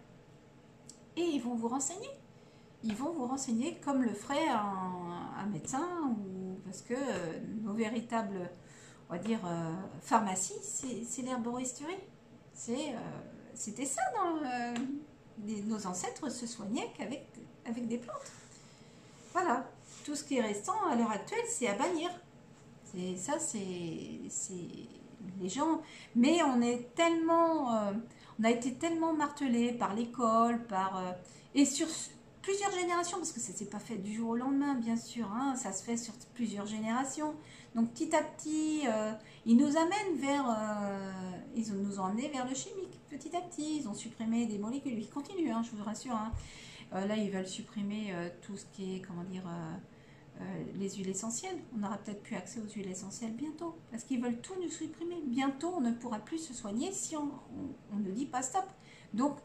et ils vont vous renseigner. Ils vont vous renseigner comme le ferait un médecin, ou parce que nos véritables, on va dire, pharmacies, c'est l'herboristerie. C'était ça nos ancêtres se soignaient avec des plantes. Voilà, tout ce qui est restant à l'heure actuelle, c'est à bannir. C'est les gens. Mais on est tellement, on a été tellement martelé par l'école, et sur plusieurs générations, parce que ça ne s'est pas fait du jour au lendemain, bien sûr. Hein, ça se fait sur plusieurs générations. Donc petit à petit, ils nous amènent ils nous ont emmenés vers le chimique. Petit à petit, ils ont supprimé des molécules. Ils continuent, hein, je vous rassure. Hein. Là, ils veulent supprimer tout ce qui est, comment dire, les huiles essentielles. On n'aura peut-être plus accès aux huiles essentielles bientôt, parce qu'ils veulent tout nous supprimer. Bientôt, on ne pourra plus se soigner si on ne dit pas stop. Donc,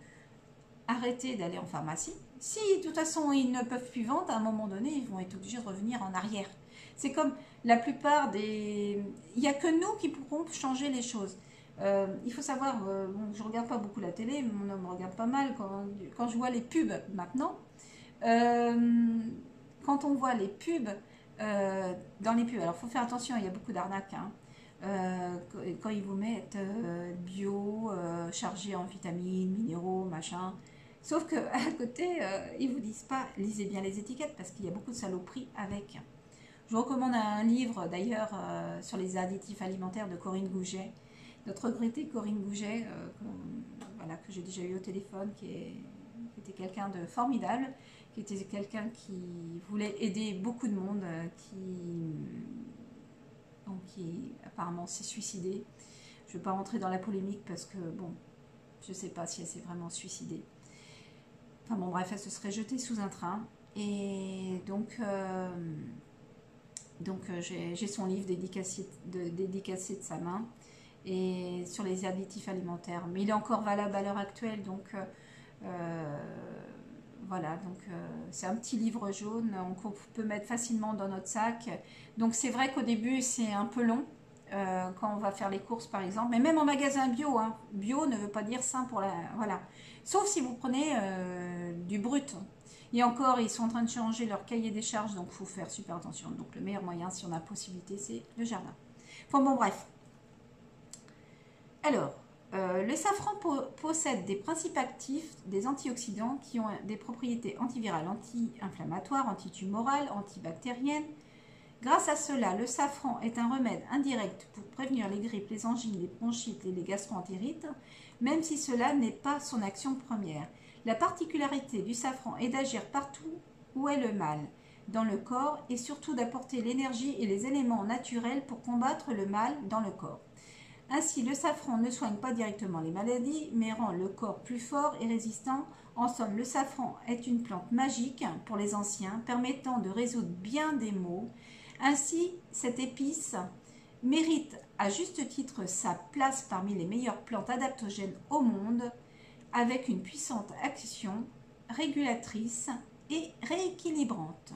arrêtez d'aller en pharmacie. Si, de toute façon, ils ne peuvent plus vendre, à un moment donné, ils vont être obligés de revenir en arrière. C'est comme la plupart des... Il n'y a que nous qui pourrons changer les choses. Il faut savoir, bon, je ne regarde pas beaucoup la télé, mon homme regarde pas mal quand je vois les pubs maintenant. Quand on voit les pubs, dans les pubs, alors il faut faire attention, il y a beaucoup d'arnaques. Hein. Quand ils vous mettent bio, chargé en vitamines, minéraux, machin. Sauf qu'à côté, ils ne vous disent pas, lisez bien les étiquettes, parce qu'il y a beaucoup de saloperies avec. Je vous recommande un livre d'ailleurs sur les additifs alimentaires de Corinne Gouget. Notre regrettée Corinne Gouget, voilà, que j'ai déjà eu au téléphone, qui était quelqu'un de formidable, qui était quelqu'un qui voulait aider beaucoup de monde, qui apparemment s'est suicidée. Je ne vais pas rentrer dans la polémique parce que, bon, je ne sais pas si elle s'est vraiment suicidée. Enfin bon, bref, elle se serait jetée sous un train. Et donc j'ai son livre dédicacé de sa main et sur les additifs alimentaires. Mais il est encore valable à l'heure actuelle, donc voilà, donc c'est un petit livre jaune qu'on peut mettre facilement dans notre sac. Donc c'est vrai qu'au début c'est un peu long quand on va faire les courses par exemple, mais même en magasin bio, hein. Bio ne veut pas dire sain pour la... Voilà. Sauf si vous prenez du brut. Et encore, ils sont en train de changer leur cahier des charges, donc il faut faire super attention. Donc le meilleur moyen, si on a possibilité, c'est le jardin. Enfin bon, bref. Alors, le safran possède des principes actifs, des antioxydants qui ont des propriétés antivirales, anti-inflammatoires, antitumorales, antibactériennes. Grâce à cela, le safran est un remède indirect pour prévenir les grippes, les angines, les bronchites et les gastro-entérites, même si cela n'est pas son action première. La particularité du safran est d'agir partout où est le mal dans le corps et surtout d'apporter l'énergie et les éléments naturels pour combattre le mal dans le corps. Ainsi, le safran ne soigne pas directement les maladies, mais rend le corps plus fort et résistant. En somme, le safran est une plante magique pour les anciens, permettant de résoudre bien des maux. Ainsi, cette épice mérite à juste titre sa place parmi les meilleures plantes adaptogènes au monde, avec une puissante action régulatrice et rééquilibrante.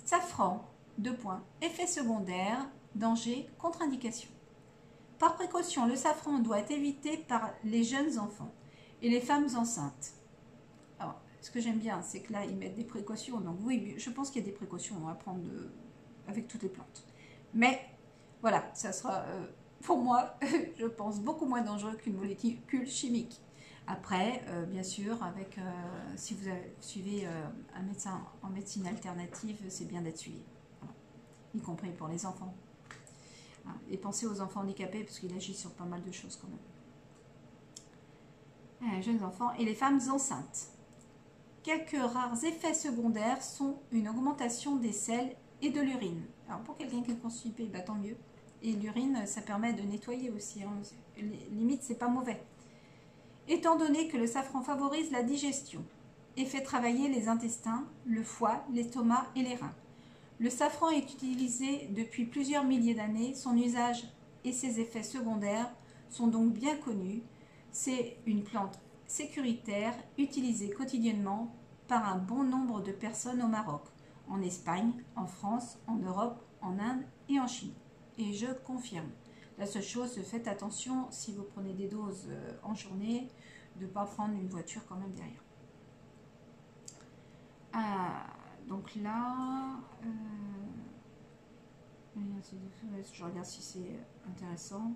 Safran, 2 points. Effet secondaire, danger, contre-indication. Par précaution, le safran doit être évité par les jeunes enfants et les femmes enceintes. Alors, ce que j'aime bien, c'est que là, ils mettent des précautions. Donc oui, je pense qu'il y a des précautions à prendre avec toutes les plantes. Mais voilà, ça sera... pour moi, je pense beaucoup moins dangereux qu'une molécule chimique. Après, bien sûr, si vous suivez un médecin en médecine alternative, c'est bien d'être suivi, voilà. Y compris pour les enfants. Et pensez aux enfants handicapés, parce qu'il agit sur pas mal de choses quand même. Les jeunes enfants et les femmes enceintes. Quelques rares effets secondaires sont une augmentation des selles et de l'urine. Alors pour quelqu'un qui est constipé, bah, tant mieux. Et l'urine, ça permet de nettoyer aussi. Hein. Limite, c'est pas mauvais. Étant donné que le safran favorise la digestion et fait travailler les intestins, le foie, l'estomac et les reins. Le safran est utilisé depuis plusieurs milliers d'années. Son usage et ses effets secondaires sont donc bien connus. C'est une plante sécuritaire utilisée quotidiennement par un bon nombre de personnes au Maroc, en Espagne, en France, en Europe, en Inde et en Chine. Et je confirme. La seule chose, faites attention si vous prenez des doses en journée, de ne pas prendre une voiture quand même derrière. Ah, donc là, je regarde si c'est intéressant.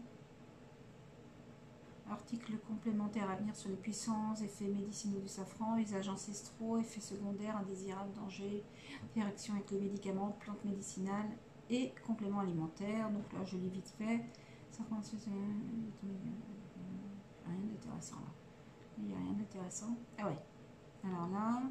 Article complémentaire à venir sur les puissances, effets médicinaux du safran, usages ancestraux, effets secondaires, indésirables, dangers, interaction avec les médicaments, plantes médicinales et compléments alimentaires. Donc là, je lis vite fait. Rien d'intéressant là. Il n'y a rien d'intéressant. Ah ouais. Alors là.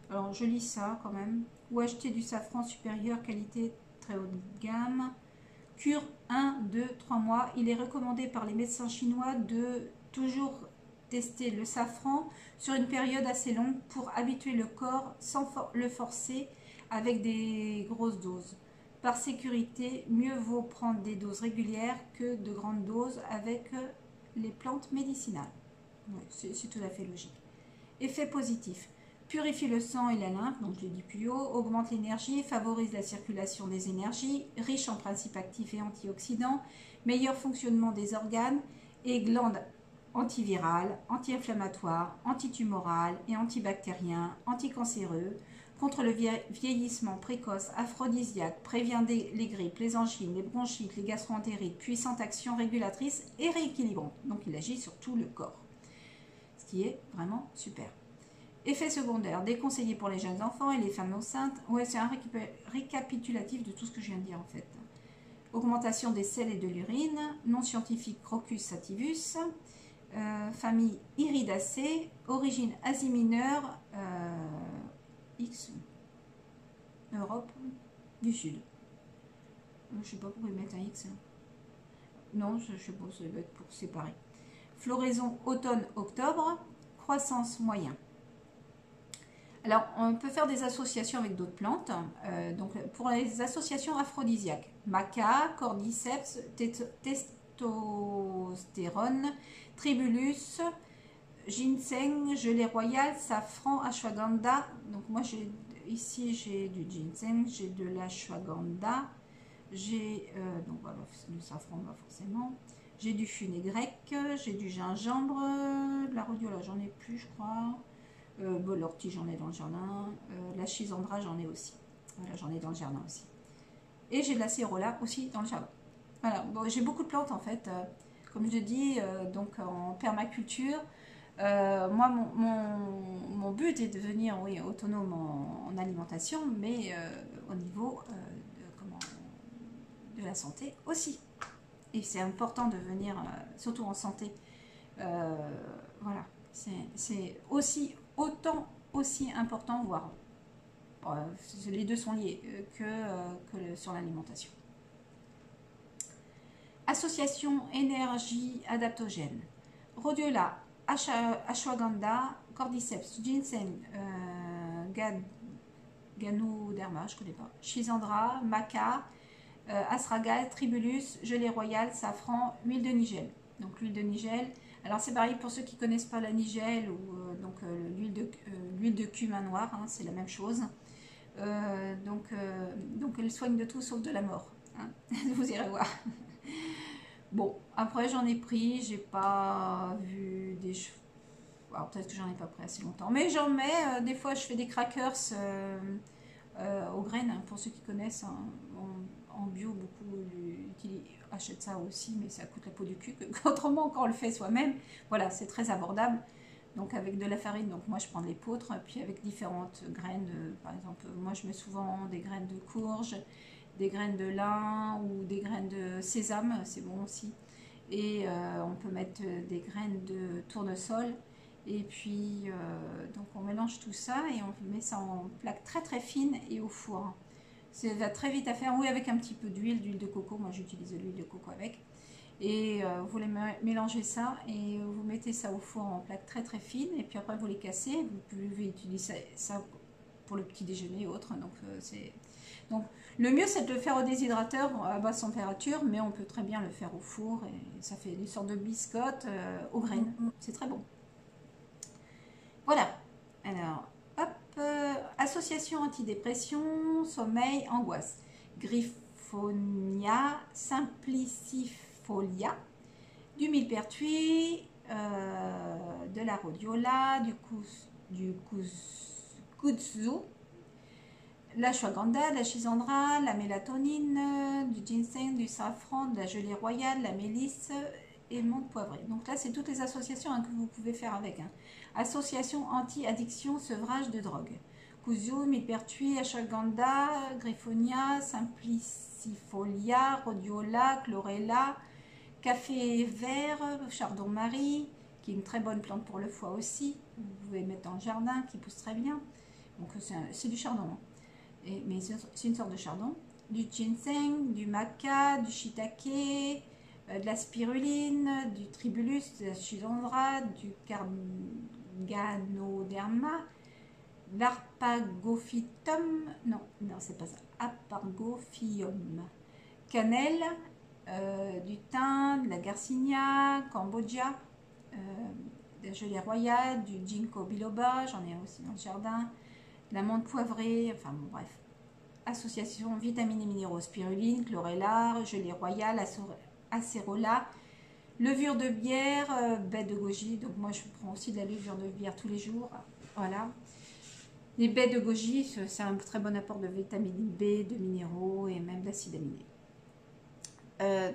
Alors je lis ça quand même. Ou acheter du safran supérieur, qualité très haut de gamme. Cure 1, 2, 3 mois. Il est recommandé par les médecins chinois de toujours tester le safran sur une période assez longue pour habituer le corps sans le forcer avec des grosses doses. Par sécurité, mieux vaut prendre des doses régulières que de grandes doses avec les plantes médicinales. Ouais, c'est tout à fait logique. Effet positif. Purifie le sang et la lymphe, donc je l'ai dit plus haut, augmente l'énergie, favorise la circulation des énergies, riche en principes actifs et antioxydants, meilleur fonctionnement des organes et glandes antivirales, anti-inflammatoires, antitumorales et antibactériens, anticancéreux, contre le vieillissement précoce, aphrodisiaque, prévient les grippes, les angines, les bronchites, les gastroentérites, puissante action régulatrice et rééquilibrante. Donc il agit sur tout le corps, ce qui est vraiment super. Effets secondaires, déconseillés pour les jeunes enfants et les femmes enceintes. Ouais, c'est un récapitulatif de tout ce que je viens de dire en fait. Augmentation des selles et de l'urine. Non scientifique Crocus sativus. Famille Iridacée. Origine Asie mineure. X. Europe du Sud. Je ne sais pas pourquoi ils mettent un X. Non, je ne sais pas, ça doit être pour séparer. Floraison automne-octobre. Croissance moyen. Alors, on peut faire des associations avec d'autres plantes. Donc, pour les associations aphrodisiaques, maca, cordyceps, testostérone, tribulus, ginseng, gelée royale, safran, ashwagandha. Donc, moi, ici, j'ai du ginseng, j'ai de l'ashwagandha, j'ai donc voilà, le safran, pas forcément. J'ai du fumet grec, j'ai du gingembre, de la rhodiola, j'en ai plus, je crois. Bon, l'ortie, j'en ai dans le jardin. La schisandra, j'en ai aussi. Voilà, j'en ai dans le jardin aussi. Et j'ai de la cérola aussi dans le jardin. Voilà, bon, j'ai beaucoup de plantes en fait. Comme je dis, donc en permaculture. Moi, mon but est de devenir autonome en alimentation, mais au niveau de la santé aussi. Et c'est important de venir, surtout en santé. Voilà, c'est autant aussi important, voire les deux sont liés, que sur l'alimentation. Association énergie adaptogène. Rhodiola, ashwagandha, cordyceps, ginseng, ganoderma, je ne connais pas, schisandra, maca, astragal, tribulus, gelée royale, safran, huile de nigel. Donc l'huile de nigel. Alors c'est pareil pour ceux qui ne connaissent pas la nigelle ou l'huile de cumin noir, hein, c'est la même chose. Donc elle soigne de tout sauf de la mort. Hein. Vous irez voir. Bon, après j'en ai pris, j'ai pas vu des cheveux. Alors peut-être que j'en ai pas pris assez longtemps. Mais j'en mets, des fois je fais des crackers aux graines, hein, pour ceux qui connaissent. Hein, en bio, beaucoup achètent ça aussi, mais ça coûte la peau du cul. Autrement, quand on le fait soi-même, voilà, c'est très abordable. Donc avec de la farine, donc moi je prends de l'épeautre, puis avec différentes graines, par exemple, moi je mets souvent des graines de courge, des graines de lin ou des graines de sésame, c'est bon aussi. Et on peut mettre des graines de tournesol. Et puis, donc on mélange tout ça et on met ça en plaque très très fine et au four. Ça va très vite à faire, oui, avec un petit peu d'huile de coco. Moi j'utilise de l'huile de coco avec. Et vous les mélangez ça et vous mettez ça au four en plaque très très fine. Et puis après vous les cassez. Vous pouvez utiliser ça pour le petit déjeuner et autres. Donc le mieux c'est de le faire au déshydrateur à basse température, mais on peut très bien le faire au four et ça fait des sortes de biscottes aux graines. C'est très bon. Voilà. Alors, hop, association antidépression, sommeil, angoisse. Griffonia simplicifolia, du millepertuis, de la rhodiola, du kudzu, la ashwagandha, la schisandra, la mélatonine, du ginseng, du safran, de la gelée royale, la mélisse et menthe poivrée. Donc là, c'est toutes les associations que vous pouvez faire avec. Association anti-addiction, sevrage de drogue. Kudzu, millepertuis, ashwagandha, griffonia, simplicifolia, rhodiola, chlorella, café vert, chardon-marie, qui est une très bonne plante pour le foie aussi. Vous pouvez mettre dans le jardin, qui pousse très bien. Donc c'est du chardon, mais c'est une sorte de chardon. Du ginseng, du maca, du shiitake, de la spiruline, du tribulus, de la schisandra, du ganoderma, l'arpagophytum, non, c'est pas ça, Apargophyum, cannelle, du thym, de la garcinia, Cambodgia, de la gelée royale, du ginkgo biloba, j'en ai aussi dans le jardin, de la menthe poivrée, enfin bon, bref. Association vitamines et minéraux, spiruline, chlorella, gelée royale, acérola, levure de bière, baie de goji. Donc moi je prends aussi de la levure de bière tous les jours. Voilà. Les baies de goji, c'est un très bon apport de vitamine B, de minéraux et même d'acides aminés.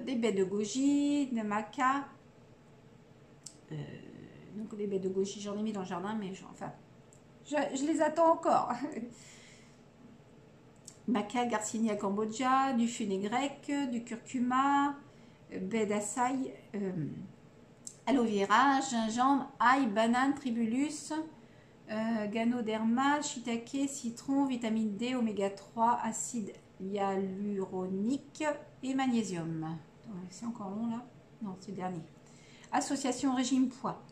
Des baies de goji, de maca. Donc les baies de goji, j'en ai mis dans le jardin, mais enfin, je les attends encore. Maca, garcinia, cambodgia, du fenugrec, du curcuma, baie d'açaï, aloe vera, gingembre, ail, banane, tribulus, ganoderma, shiitake, citron, vitamine D, oméga 3, acide hyaluronique et magnésium. C'est encore long là? Non, c'est le dernier. Association régime poids.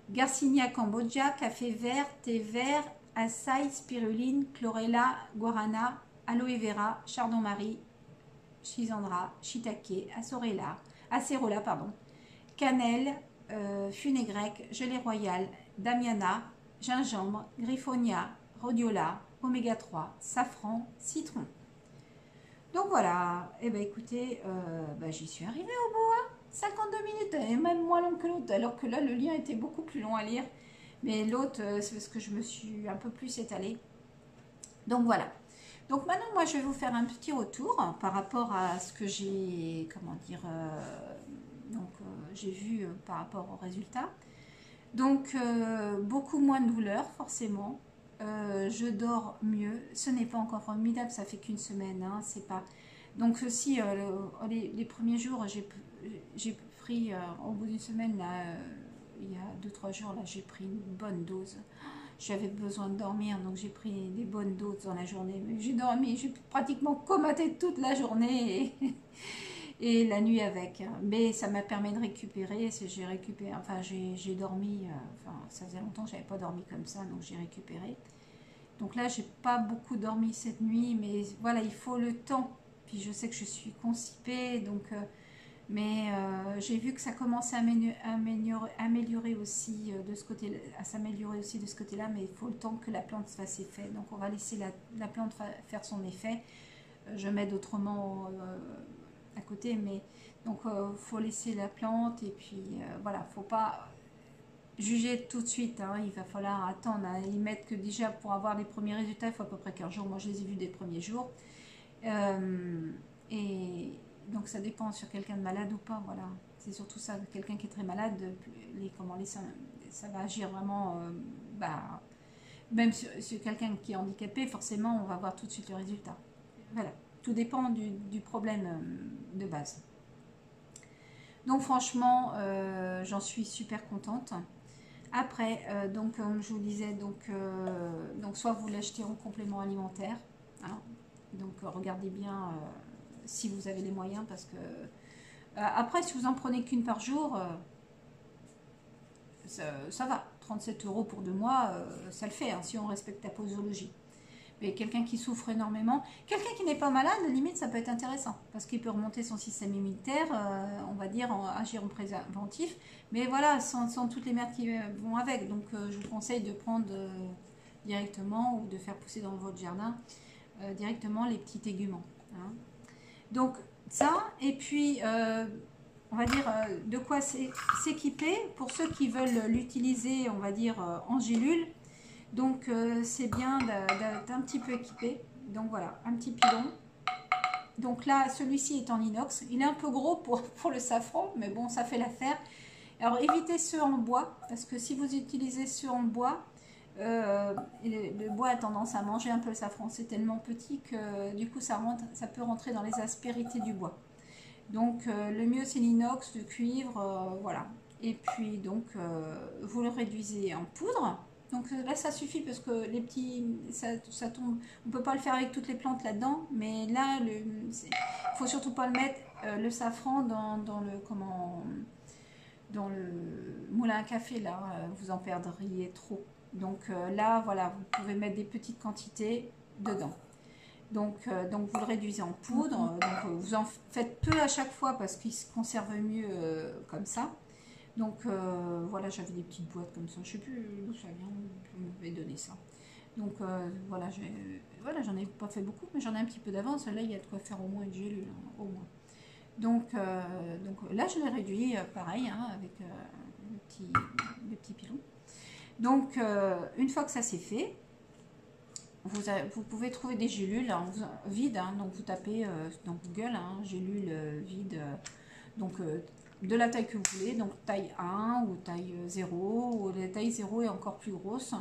Garcinia cambodgia, café vert, thé vert, açaï, spiruline, chlorella, guarana, aloe vera, chardon-marie, schisandra, shiitake, acérola, cannelle, fenugrec, gelée royale, damiana, gingembre, griffonia, rhodiola, oméga 3, safran, citron. Donc voilà, et ben écoutez, j'y suis arrivée au bout, 52 minutes, et même moins long que l'autre, alors que là le lien était beaucoup plus long à lire, mais l'autre c'est parce que je me suis un peu plus étalée. Donc voilà. Donc maintenant moi je vais vous faire un petit retour par rapport à ce que j'ai, j'ai vu par rapport aux résultats. Donc beaucoup moins de douleur forcément. Je dors mieux. Ce n'est pas encore formidable, ça fait qu'une semaine. C'est pas. Donc si les premiers jours, j'ai pris au bout d'une semaine là, il y a 2-3 jours là, j'ai pris une bonne dose. J'avais besoin de dormir, donc j'ai pris des bonnes doses dans la journée. J'ai dormi, j'ai pratiquement comaté toute la journée et la nuit avec. Mais ça m'a permis de récupérer. J'ai récupéré, enfin j'ai dormi. Ça faisait longtemps que j'avais pas dormi comme ça, donc j'ai récupéré. Donc là, j'ai pas beaucoup dormi cette nuit, mais voilà, il faut le temps. Puis je sais que je suis constipée, donc. Mais j'ai vu que ça commençait à améliorer aussi de ce côté, à s'améliorer aussi de ce côté-là, mais il faut le temps que la plante fasse effet. Donc on va laisser la plante faire son effet. Je mets autrement à côté, mais donc faut laisser la plante et puis voilà, faut pas juger tout de suite. Il va falloir attendre. Ils mettent que déjà pour avoir les premiers résultats, il faut à peu près 15 jours. Moi je les ai vus des premiers jours. Et donc ça dépend sur quelqu'un de malade ou pas, voilà. C'est surtout ça, quelqu'un qui est très malade, ça va agir vraiment, même sur quelqu'un qui est handicapé, forcément on va voir tout de suite le résultat. Voilà, tout dépend du problème de base. Donc franchement, j'en suis super contente. Après, donc comme je vous disais, donc soit vous l'achetez en complément alimentaire, donc regardez bien si vous avez les moyens, parce que après si vous en prenez qu'une par jour, ça va, 37 € pour 2 mois, ça le fait, si on respecte la posologie. Mais quelqu'un qui souffre énormément, quelqu'un qui n'est pas malade, limite ça peut être intéressant, parce qu'il peut remonter son système immunitaire, on va dire, agir en préventif, mais voilà, sans toutes les merdes qui vont avec. Donc je vous conseille de prendre directement, ou de faire pousser dans votre jardin directement les petits téguments. Donc ça, et puis on va dire de quoi s'équiper pour ceux qui veulent l'utiliser, on va dire en gélule. Donc c'est bien d'être un petit peu équipé. Donc voilà, un petit pilon. Donc là, celui-ci est en inox. Il est un peu gros pour le safran, mais bon, ça fait l'affaire. Alors évitez ceux en bois, parce que si vous utilisez ceux en bois, le bois a tendance à manger un peu le safran. C'est tellement petit que du coup ça peut rentrer dans les aspérités du bois. Donc le mieux c'est l'inox, le cuivre, voilà. Et puis donc vous le réduisez en poudre. Donc là ça suffit parce que les petits, ça tombe. On peut pas le faire avec toutes les plantes là-dedans, mais là il faut surtout pas le mettre le safran dans le dans le moulin à café là, vous en perdriez trop. Donc là voilà, vous pouvez mettre des petites quantités dedans. Donc vous le réduisez en poudre, vous en faites peu à chaque fois parce qu'il se conserve mieux comme ça. Donc voilà, j'avais des petites boîtes comme ça, je sais plus d'où ça vient, on m'avait donné ça. Donc voilà, j'en ai pas fait beaucoup, mais j'en ai un petit peu d'avance. Là, il y a de quoi faire au moins une gélule, hein, au moins. Donc là, je l'ai réduit pareil, hein, avec le petit pilon. Donc une fois que ça c'est fait, vous pouvez trouver des gélules vides, hein, donc vous tapez dans Google, hein, gélules vides, donc de la taille que vous voulez, donc taille 1 ou taille 0, ou la taille 0 est encore plus grosse,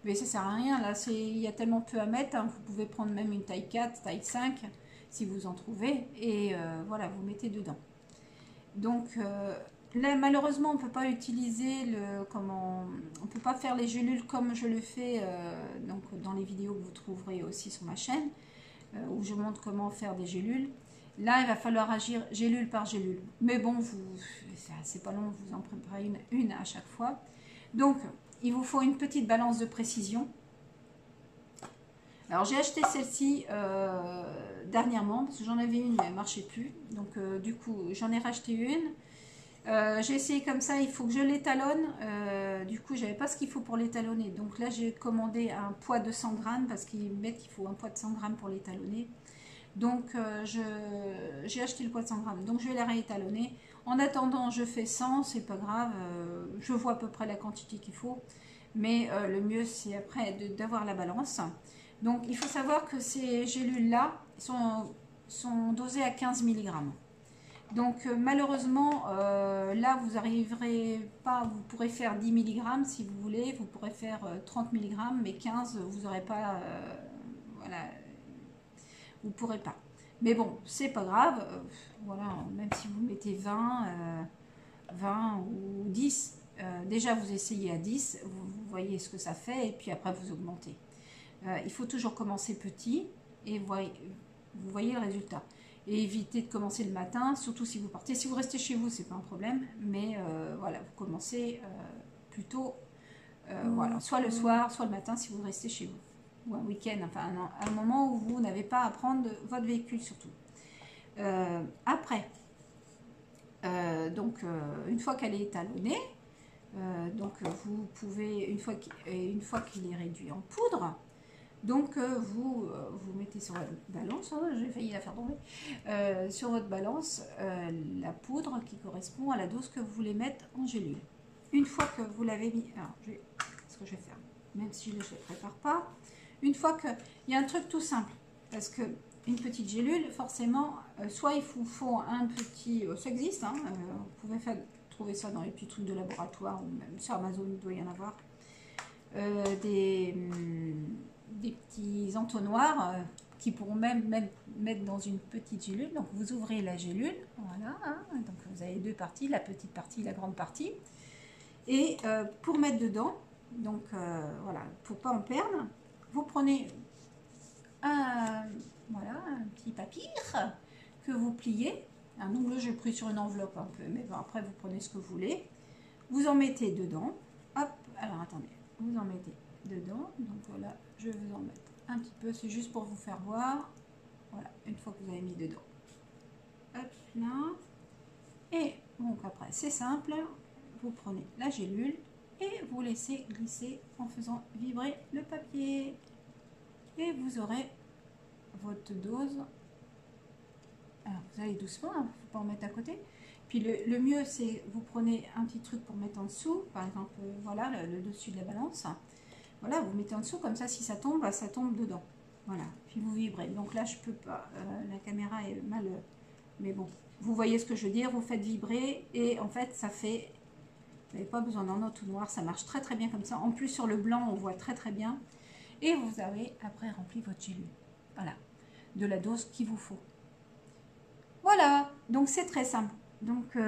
mais ça sert à rien, là il y a tellement peu à mettre, hein, vous pouvez prendre même une taille 4, taille 5, si vous en trouvez, et voilà, vous mettez dedans. Donc là, malheureusement, on ne peut pas utiliser on peut pas faire les gélules comme je le fais donc dans les vidéos que vous trouverez aussi sur ma chaîne, où je montre comment faire des gélules. Là, il va falloir agir gélule par gélule. Mais bon, c'est pas long, vous en préparez une à chaque fois. Donc, il vous faut une petite balance de précision. Alors, j'ai acheté celle-ci dernièrement, parce que j'en avais une, mais elle ne marchait plus. Donc, du coup, j'en ai racheté une. J'ai essayé comme ça, il faut que je l'étalonne. Du coup, j'avais pas ce qu'il faut pour l'étalonner. Donc là, j'ai commandé un poids de 100 grammes parce qu'ils mettent qu'il faut un poids de 100 grammes pour l'étalonner. Donc j'ai acheté le poids de 100 grammes. Donc je vais la réétalonner. En attendant, je fais 100, c'est pas grave. Je vois à peu près la quantité qu'il faut. Mais le mieux, c'est après d'avoir la balance. Donc il faut savoir que ces gélules-là sont dosées à 15 mg. Donc malheureusement, là vous n'arriverez pas, vous pourrez faire 10 mg si vous voulez, vous pourrez faire 30 mg, mais 15, vous n'aurez pas, voilà, vous pourrez pas. Mais bon, c'est pas grave, voilà, même si vous mettez 20 ou 10, déjà vous essayez à 10, vous voyez ce que ça fait, et puis après vous augmentez. Il faut toujours commencer petit, et vous voyez le résultat. Et évitez de commencer le matin, surtout si vous partez. Si vous restez chez vous, c'est pas un problème, mais voilà, vous commencez plutôt, voilà, soit le soir, soit le matin si vous restez chez vous, ou un week-end, enfin un moment où vous n'avez pas à prendre votre véhicule surtout. Après, donc une fois qu'elle est étalonnée, donc vous pouvez, une fois qu'il est réduit en poudre, donc vous mettez sur votre balance, oh, j'ai failli la faire tomber, sur votre balance la poudre qui correspond à la dose que vous voulez mettre en gélule. Une fois que vous l'avez mis, alors ce que je vais faire, même si je ne le prépare pas, une fois que, il y a un truc tout simple, parce que une petite gélule, forcément, soit il vous faut un petit, ça existe, hein, vous pouvez trouver ça dans les petits trucs de laboratoire, ou même sur Amazon, il doit y en avoir, des petits entonnoirs qui pourront même mettre dans une petite gélule. Donc vous ouvrez la gélule, voilà, hein, donc vous avez deux parties, la petite partie, la grande partie, et pour mettre dedans, donc voilà, pour pas en perdre, vous prenez un petit papier que vous pliez. Donc là j'ai pris sur une enveloppe un peu, mais bon, après vous prenez ce que vous voulez, vous en mettez dedans, hop, alors attendez, vous en mettez dedans, donc voilà, je vais vous en mettre un petit peu, c'est juste pour vous faire voir, voilà, une fois que vous avez mis dedans, hop là, et donc après c'est simple, vous prenez la gélule et vous laissez glisser en faisant vibrer le papier, et vous aurez votre dose Alors, vous allez doucement, il ne faut pas en mettre à côté. Puis le mieux, c'est vous prenez un petit truc pour mettre en dessous, par exemple, voilà, le dessus de la balance. Voilà, vous mettez en dessous, comme ça, si ça tombe, bah, ça tombe dedans. Voilà, puis vous vibrez. Donc là, je peux pas, la caméra est mal, mais bon, vous voyez ce que je veux dire, vous faites vibrer, et en fait, ça fait, vous n'avez pas besoin d'un autre tout noir, ça marche très très bien comme ça. En plus, sur le blanc, on voit très très bien. Et vous avez après rempli votre gélule. Voilà, de la dose qu'il vous faut. Voilà, donc c'est très simple. Donc,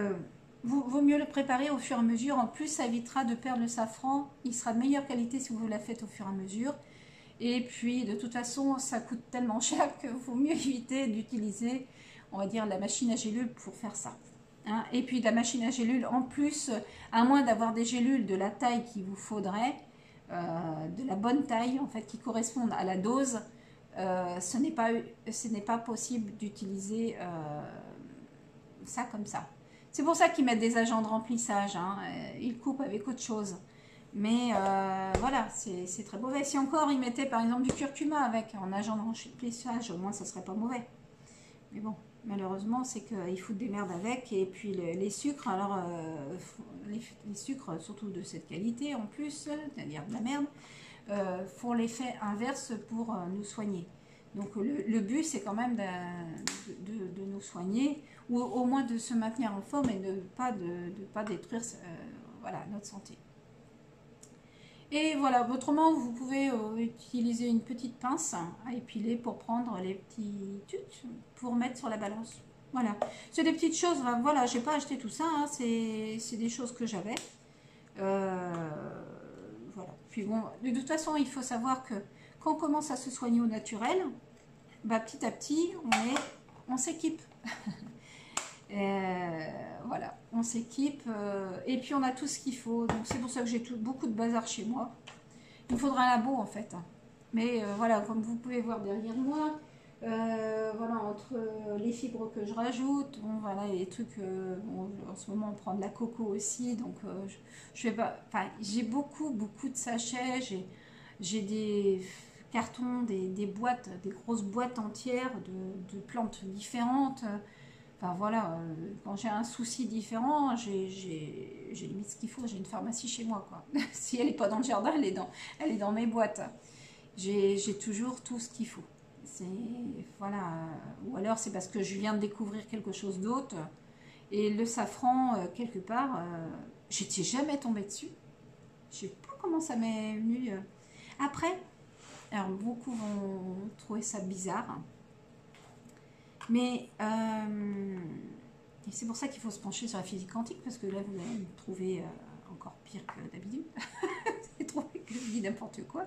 vaut mieux le préparer au fur et à mesure. En plus, ça évitera de perdre le safran. Il sera de meilleure qualité si vous la faites au fur et à mesure. Et puis, de toute façon, ça coûte tellement cher qu'il vaut mieux éviter d'utiliser, on va dire, la machine à gélules pour faire ça. Hein. Et puis, la machine à gélules, en plus, à moins d'avoir des gélules de la taille qu'il vous faudrait, de la bonne taille, en fait, qui correspondent à la dose, ce n'est pas possible d'utiliser ça comme ça. C'est pour ça qu'ils mettent des agents de remplissage, hein. Ils coupent avec autre chose. Mais voilà, c'est très mauvais. Si encore ils mettaient par exemple du curcuma avec un agent de remplissage, au moins ça serait pas mauvais. Mais bon, malheureusement, c'est qu'ils foutent des merdes avec. Et puis les sucres, alors les sucres, surtout de cette qualité en plus, c'est-à-dire de la merde, font l'effet inverse pour nous soigner. Donc le but, c'est quand même de nous soigner, ou au moins de se maintenir en forme et de ne pas détruire voilà, notre santé. Et voilà, autrement, vous pouvez utiliser une petite pince à épiler pour prendre les petits tuts pour mettre sur la balance. Voilà, c'est des petites choses, voilà, j'ai pas acheté tout ça, hein, c'est des choses que j'avais. Voilà. Puis bon, de toute façon, il faut savoir que quand on commence à se soigner au naturel, bah, petit à petit, on s'équipe. Voilà, on s'équipe et puis on a tout ce qu'il faut. Donc c'est pour ça que j'ai beaucoup de bazar chez moi. Il me faudra un labo en fait. Mais voilà, comme vous pouvez voir derrière moi, voilà, entre les fibres que je rajoute, bon, voilà, les trucs, bon, en ce moment on prend de la coco aussi, donc je vais pas, enfin, j'ai beaucoup de sachets, j'ai des cartons, des boîtes, des grosses boîtes entières de plantes différentes. Enfin voilà, quand j'ai un souci différent, j'ai limite ce qu'il faut, j'ai une pharmacie chez moi, quoi. Si elle n'est pas dans le jardin, elle est dans mes boîtes. J'ai toujours tout ce qu'il faut. Voilà, ou alors c'est parce que je viens de découvrir quelque chose d'autre. Et le safran, quelque part, j'étais jamais tombée dessus. Je sais pas comment ça m'est venu. Après, alors beaucoup vont trouver ça bizarre. Mais c'est pour ça qu'il faut se pencher sur la physique quantique, parce que là, vous allez me trouver encore pire que d'habitude. Vous allez trouver que je dis n'importe quoi.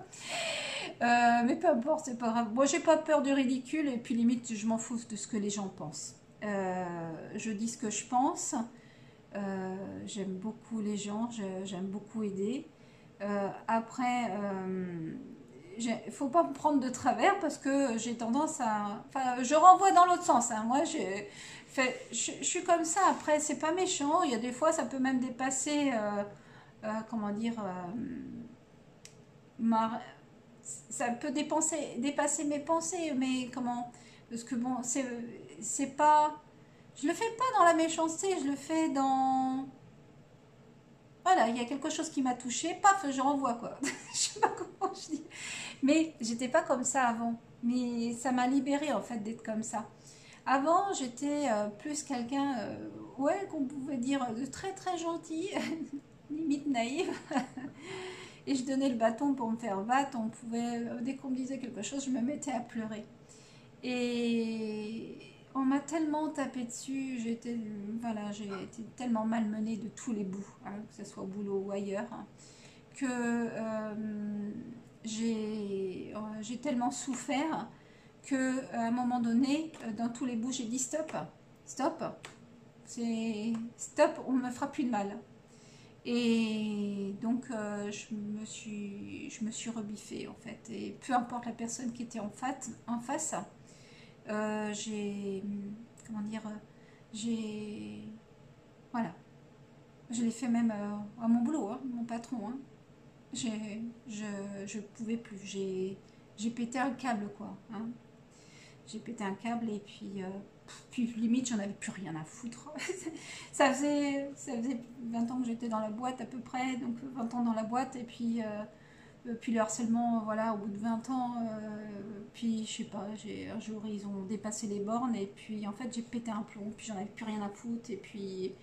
Mais peu importe, c'est pas grave. Moi, j'ai pas peur du ridicule, et puis limite, je m'en fous de ce que les gens pensent. Je dis ce que je pense. J'aime beaucoup les gens, j'aime beaucoup aider. Après, il faut pas me prendre de travers parce que j'ai tendance à... Enfin, je renvoie dans l'autre sens. Hein. Moi, je suis comme ça. Après, c'est pas méchant. Il y a des fois, ça peut même dépasser... comment dire... ça peut dépasser mes pensées. Mais comment... Parce que bon, c'est pas... Je le fais pas dans la méchanceté. Je le fais dans... Voilà, il y a quelque chose qui m'a touchée, paf, je renvoie quoi. Je sais pas comment je dis. Mais j'étais pas comme ça avant. Mais ça m'a libérée en fait d'être comme ça. Avant, j'étais plus quelqu'un, ouais, qu'on pouvait dire de très très gentil, limite naïve. Et je donnais le bâton pour me faire battre. On pouvait, dès qu'on me disait quelque chose, je me mettais à pleurer. Et on m'a tellement tapé dessus, voilà, j'ai été tellement malmenée de tous les bouts, hein, que ce soit au boulot ou ailleurs, hein, que j'ai tellement souffert que à un moment donné, dans tous les bouts, j'ai dit stop, stop, stop, on ne me fera plus de mal. Et donc je me suis rebiffée en fait. Et peu importe la personne qui était en face, j'ai, comment dire, j'ai, voilà, je l'ai fait même à mon boulot, hein, mon patron, hein. Je pouvais plus, j'ai pété un câble quoi, hein. J'ai pété un câble et puis puis limite, j'en avais plus rien à foutre. Ça faisait 20 ans que j'étais dans la boîte à peu près, donc 20 ans dans la boîte, et puis le harcèlement, voilà, au bout de 20 ans, puis je sais pas, un jour ils ont dépassé les bornes, et puis en fait j'ai pété un plomb, puis j'en avais plus rien à foutre, et puis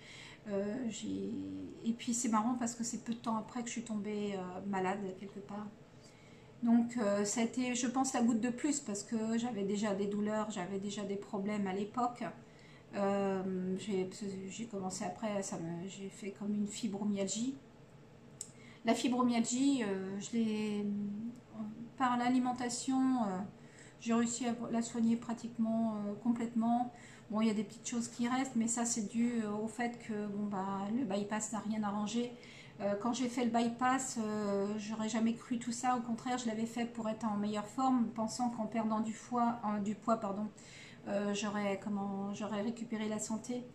c'est marrant parce que c'est peu de temps après que je suis tombée malade quelque part. Donc ça a été, je pense, la goutte de plus parce que j'avais déjà des douleurs, j'avais déjà des problèmes à l'époque. J'ai commencé après, j'ai fait comme une fibromyalgie. La fibromyalgie, par l'alimentation, j'ai réussi à la soigner pratiquement complètement. Bon, il y a des petites choses qui restent, mais ça c'est dû au fait que bon, bah, le bypass n'a rien arrangé. Quand j'ai fait le bypass, j'aurais jamais cru tout ça. Au contraire, je l'avais fait pour être en meilleure forme, pensant qu'en perdant du poids, pardon, j'aurais récupéré la santé.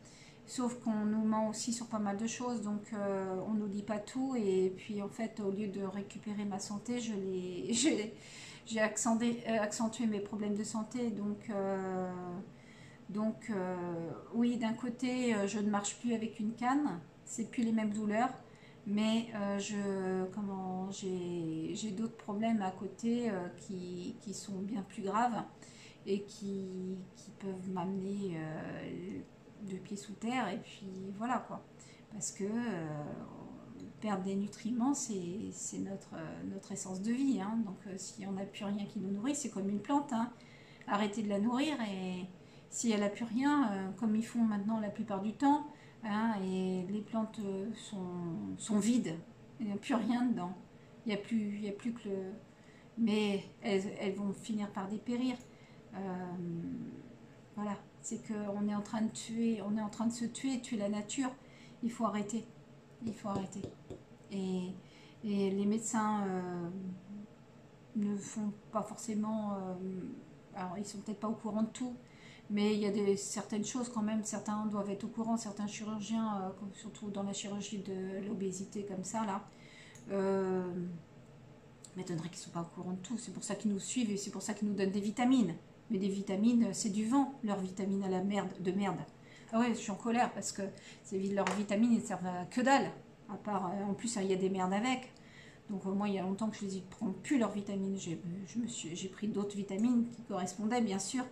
Sauf qu'on nous ment aussi sur pas mal de choses, donc on nous dit pas tout. Et puis en fait, au lieu de récupérer ma santé, j'ai accentué mes problèmes de santé. Donc oui, d'un côté, je ne marche plus avec une canne, c'est plus les mêmes douleurs, mais j'ai d'autres problèmes à côté qui sont bien plus graves et qui peuvent m'amener de pieds sous terre, et puis voilà quoi. Parce que perdre des nutriments, c'est notre essence de vie, hein. Donc si on n'a plus rien qui nous nourrit, c'est comme une plante, hein. Arrêter de la nourrir, et si elle n'a plus rien, comme ils font maintenant la plupart du temps, hein, et les plantes sont vides, il n'y a plus rien dedans, il y a plus que le... Mais elles vont finir par dépérir. Euh, voilà, c'est qu'on est en train de tuer, on est en train de se tuer la nature. Il faut arrêter, il faut arrêter. Et les médecins ne font pas forcément... alors, ils sont peut-être pas au courant de tout, mais il y a certaines choses quand même, certains doivent être au courant, certains chirurgiens, surtout dans la chirurgie de l'obésité comme ça, là, m'étonnerait qu'ils ne soient pas au courant de tout. C'est pour ça qu'ils nous suivent et c'est pour ça qu'ils nous donnent des vitamines. Mais des vitamines, c'est du vent, leurs vitamines à la merde, de merde. Ah ouais, je suis en colère parce que leurs vitamines, ils ne servent à que dalle. À part, en plus, il y a des merdes avec. Donc moi, il y a longtemps que je ne prends plus leurs vitamines. J'ai pris d'autres vitamines qui correspondaient, bien sûr,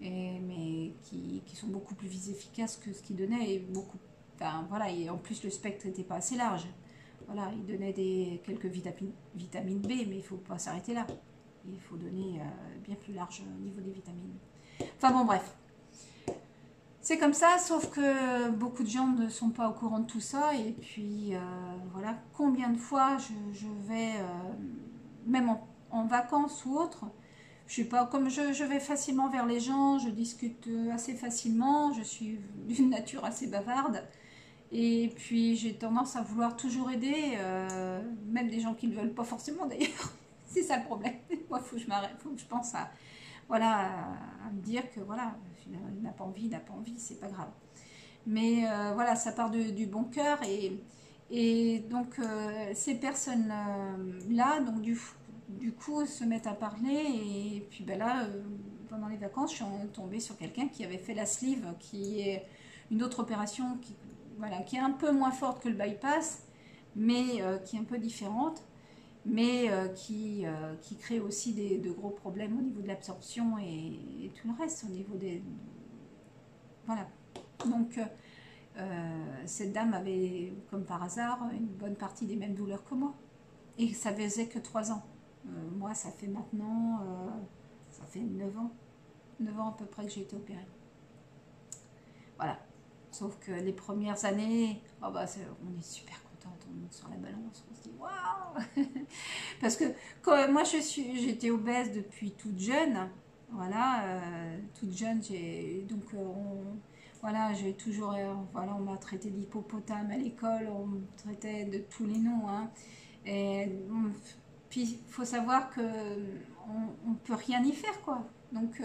mais qui sont beaucoup plus efficaces que ce qu'ils donnaient. Et beaucoup, enfin, voilà, et en plus, le spectre n'était pas assez large. Voilà, ils donnaient quelques vitamines B, mais il ne faut pas s'arrêter là. Il faut donner bien plus large au niveau des vitamines. Enfin bon, bref. C'est comme ça, sauf que beaucoup de gens ne sont pas au courant de tout ça. Et puis, voilà, combien de fois je vais, même en vacances ou autre, je sais pas, comme je vais facilement vers les gens, je discute assez facilement, je suis d'une nature assez bavarde. Et puis, j'ai tendance à vouloir toujours aider, même des gens qui ne veulent pas forcément d'ailleurs. C'est ça le problème. Moi, il faut que je m'arrête, il faut que je pense à me dire que voilà, il n'a pas envie, c'est pas grave. Mais voilà, ça part du bon cœur, et donc ces personnes-là, donc du coup, se mettent à parler, et puis ben là, pendant les vacances, je suis tombée sur quelqu'un qui avait fait la sleeve, qui est une autre opération qui est un peu moins forte que le bypass, mais qui est un peu différente, mais qui crée aussi de gros problèmes au niveau de l'absorption et tout le reste, au niveau des... Voilà. Donc, cette dame avait, comme par hasard, une bonne partie des mêmes douleurs que moi. Et ça faisait que 3 ans. Moi, ça fait maintenant... ça fait 9 ans. 9 ans à peu près que j'ai été opérée. Voilà. Sauf que les premières années, oh bah, on est super contente, on monte sur la balance, on se dit waouh. Parce que quand moi j'étais obèse depuis toute jeune, voilà, toute jeune, voilà, j'ai toujours, voilà, on m'a traité d'hippopotame à l'école, on me traitait de tous les noms, hein. Et puis il faut savoir que on peut rien y faire, quoi. Donc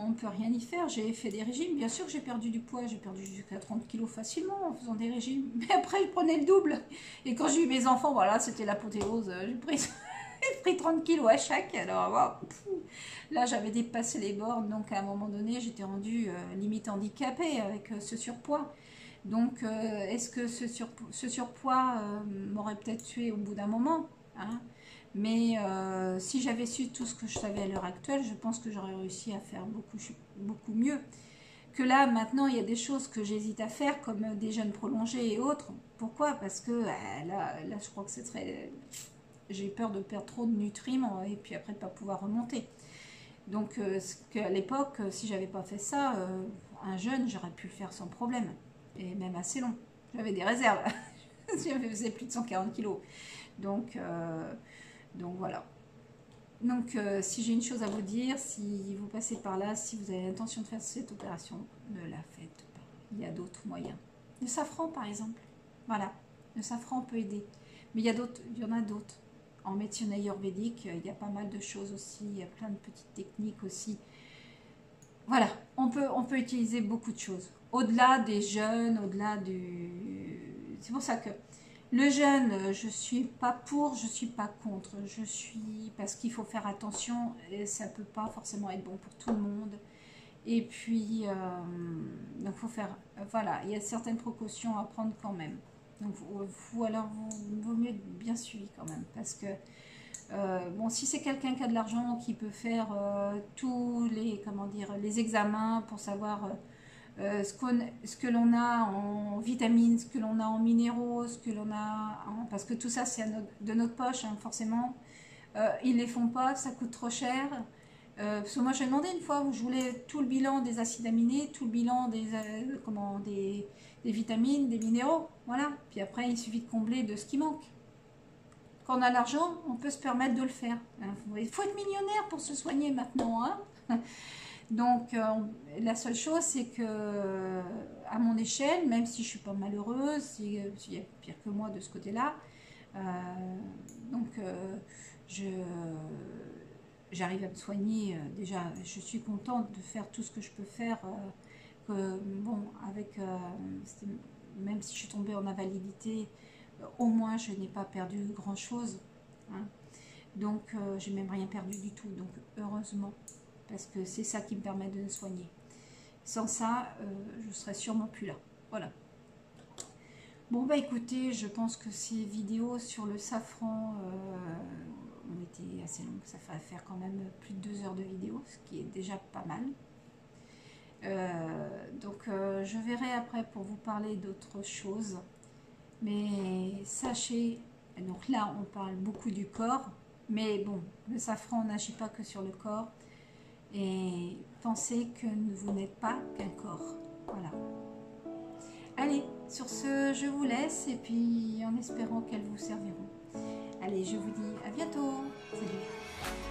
on ne peut rien y faire. J'ai fait des régimes. Bien sûr que j'ai perdu du poids. J'ai perdu jusqu'à 30 kilos facilement en faisant des régimes. Mais après, je prenais le double. Et quand j'ai eu mes enfants, voilà, c'était l'apothéose. J'ai pris pris 30 kilos à chaque. Alors, wow, là, j'avais dépassé les bornes. Donc, à un moment donné, j'étais rendue limite handicapée avec ce surpoids. Donc, est-ce que ce surpoids m'aurait peut-être tué au bout d'un moment, hein? Mais si j'avais su tout ce que je savais à l'heure actuelle, je pense que j'aurais réussi à faire beaucoup mieux. Que là, maintenant, il y a des choses que j'hésite à faire, comme des jeûnes prolongés et autres. Pourquoi? Parce que là, je crois que c'est très... J'ai peur de perdre trop de nutriments et puis après de ne pas pouvoir remonter. Donc, à l'époque, si j'avais pas fait ça, un jeûne, j'aurais pu le faire sans problème. Et même assez long. J'avais des réserves. Je faisais plus de 140 kilos. Donc voilà. Donc, si j'ai une chose à vous dire, si vous passez par là, si vous avez l'intention de faire cette opération, ne la faites pas. Il y a d'autres moyens. Le safran, par exemple. Voilà. Le safran peut aider. Mais il y en a d'autres. En médecine ayurvédique, il y a pas mal de choses aussi. Il y a plein de petites techniques aussi. Voilà. On peut utiliser beaucoup de choses. Au-delà des jeûnes, au-delà du... C'est pour ça que le jeûne, je suis pas pour, je suis pas contre. Je suis... Parce qu'il faut faire attention et ça peut pas forcément être bon pour tout le monde. Et puis, donc faut faire... Voilà, il y a certaines précautions à prendre quand même. Donc, il vaut mieux être bien suivi quand même. Parce que, bon, si c'est quelqu'un qui a de l'argent, qui peut faire tous les, comment dire, les examens pour savoir... ce que l'on a en vitamines, ce que l'on a en minéraux, ce que l'on a parce que tout ça c'est de notre poche, hein, forcément. Ils ne les font pas, ça coûte trop cher. Parce que moi j'ai demandé une fois, je voulais tout le bilan des acides aminés, tout le bilan des vitamines, des minéraux, voilà. Puis après il suffit de combler de ce qui manque. Quand on a l'argent, on peut se permettre de le faire. Il faut être millionnaire pour se soigner maintenant, hein. Donc, la seule chose, c'est que, à mon échelle, même si je ne suis pas malheureuse, s'il y a pire que moi de ce côté-là, j'arrive à me soigner. Déjà, je suis contente de faire tout ce que je peux faire. Bon, même si je suis tombée en invalidité, au moins, je n'ai pas perdu grand-chose, hein. Donc, j'ai même rien perdu du tout. Donc, heureusement. Parce que c'est ça qui me permet de me soigner. Sans ça, je serais sûrement plus là. Voilà. Bon, bah écoutez, je pense que ces vidéos sur le safran ont été assez longues. Ça va faire quand même plus de 2 heures de vidéo, ce qui est déjà pas mal. Donc, je verrai après pour vous parler d'autres choses. Mais sachez, donc là, on parle beaucoup du corps. Mais bon, le safran n'agit pas que sur le corps. Et pensez que vous n'êtes pas qu'un corps. Voilà. Allez, sur ce, je vous laisse et puis en espérant qu'elles vous serviront. Allez, je vous dis à bientôt. Salut.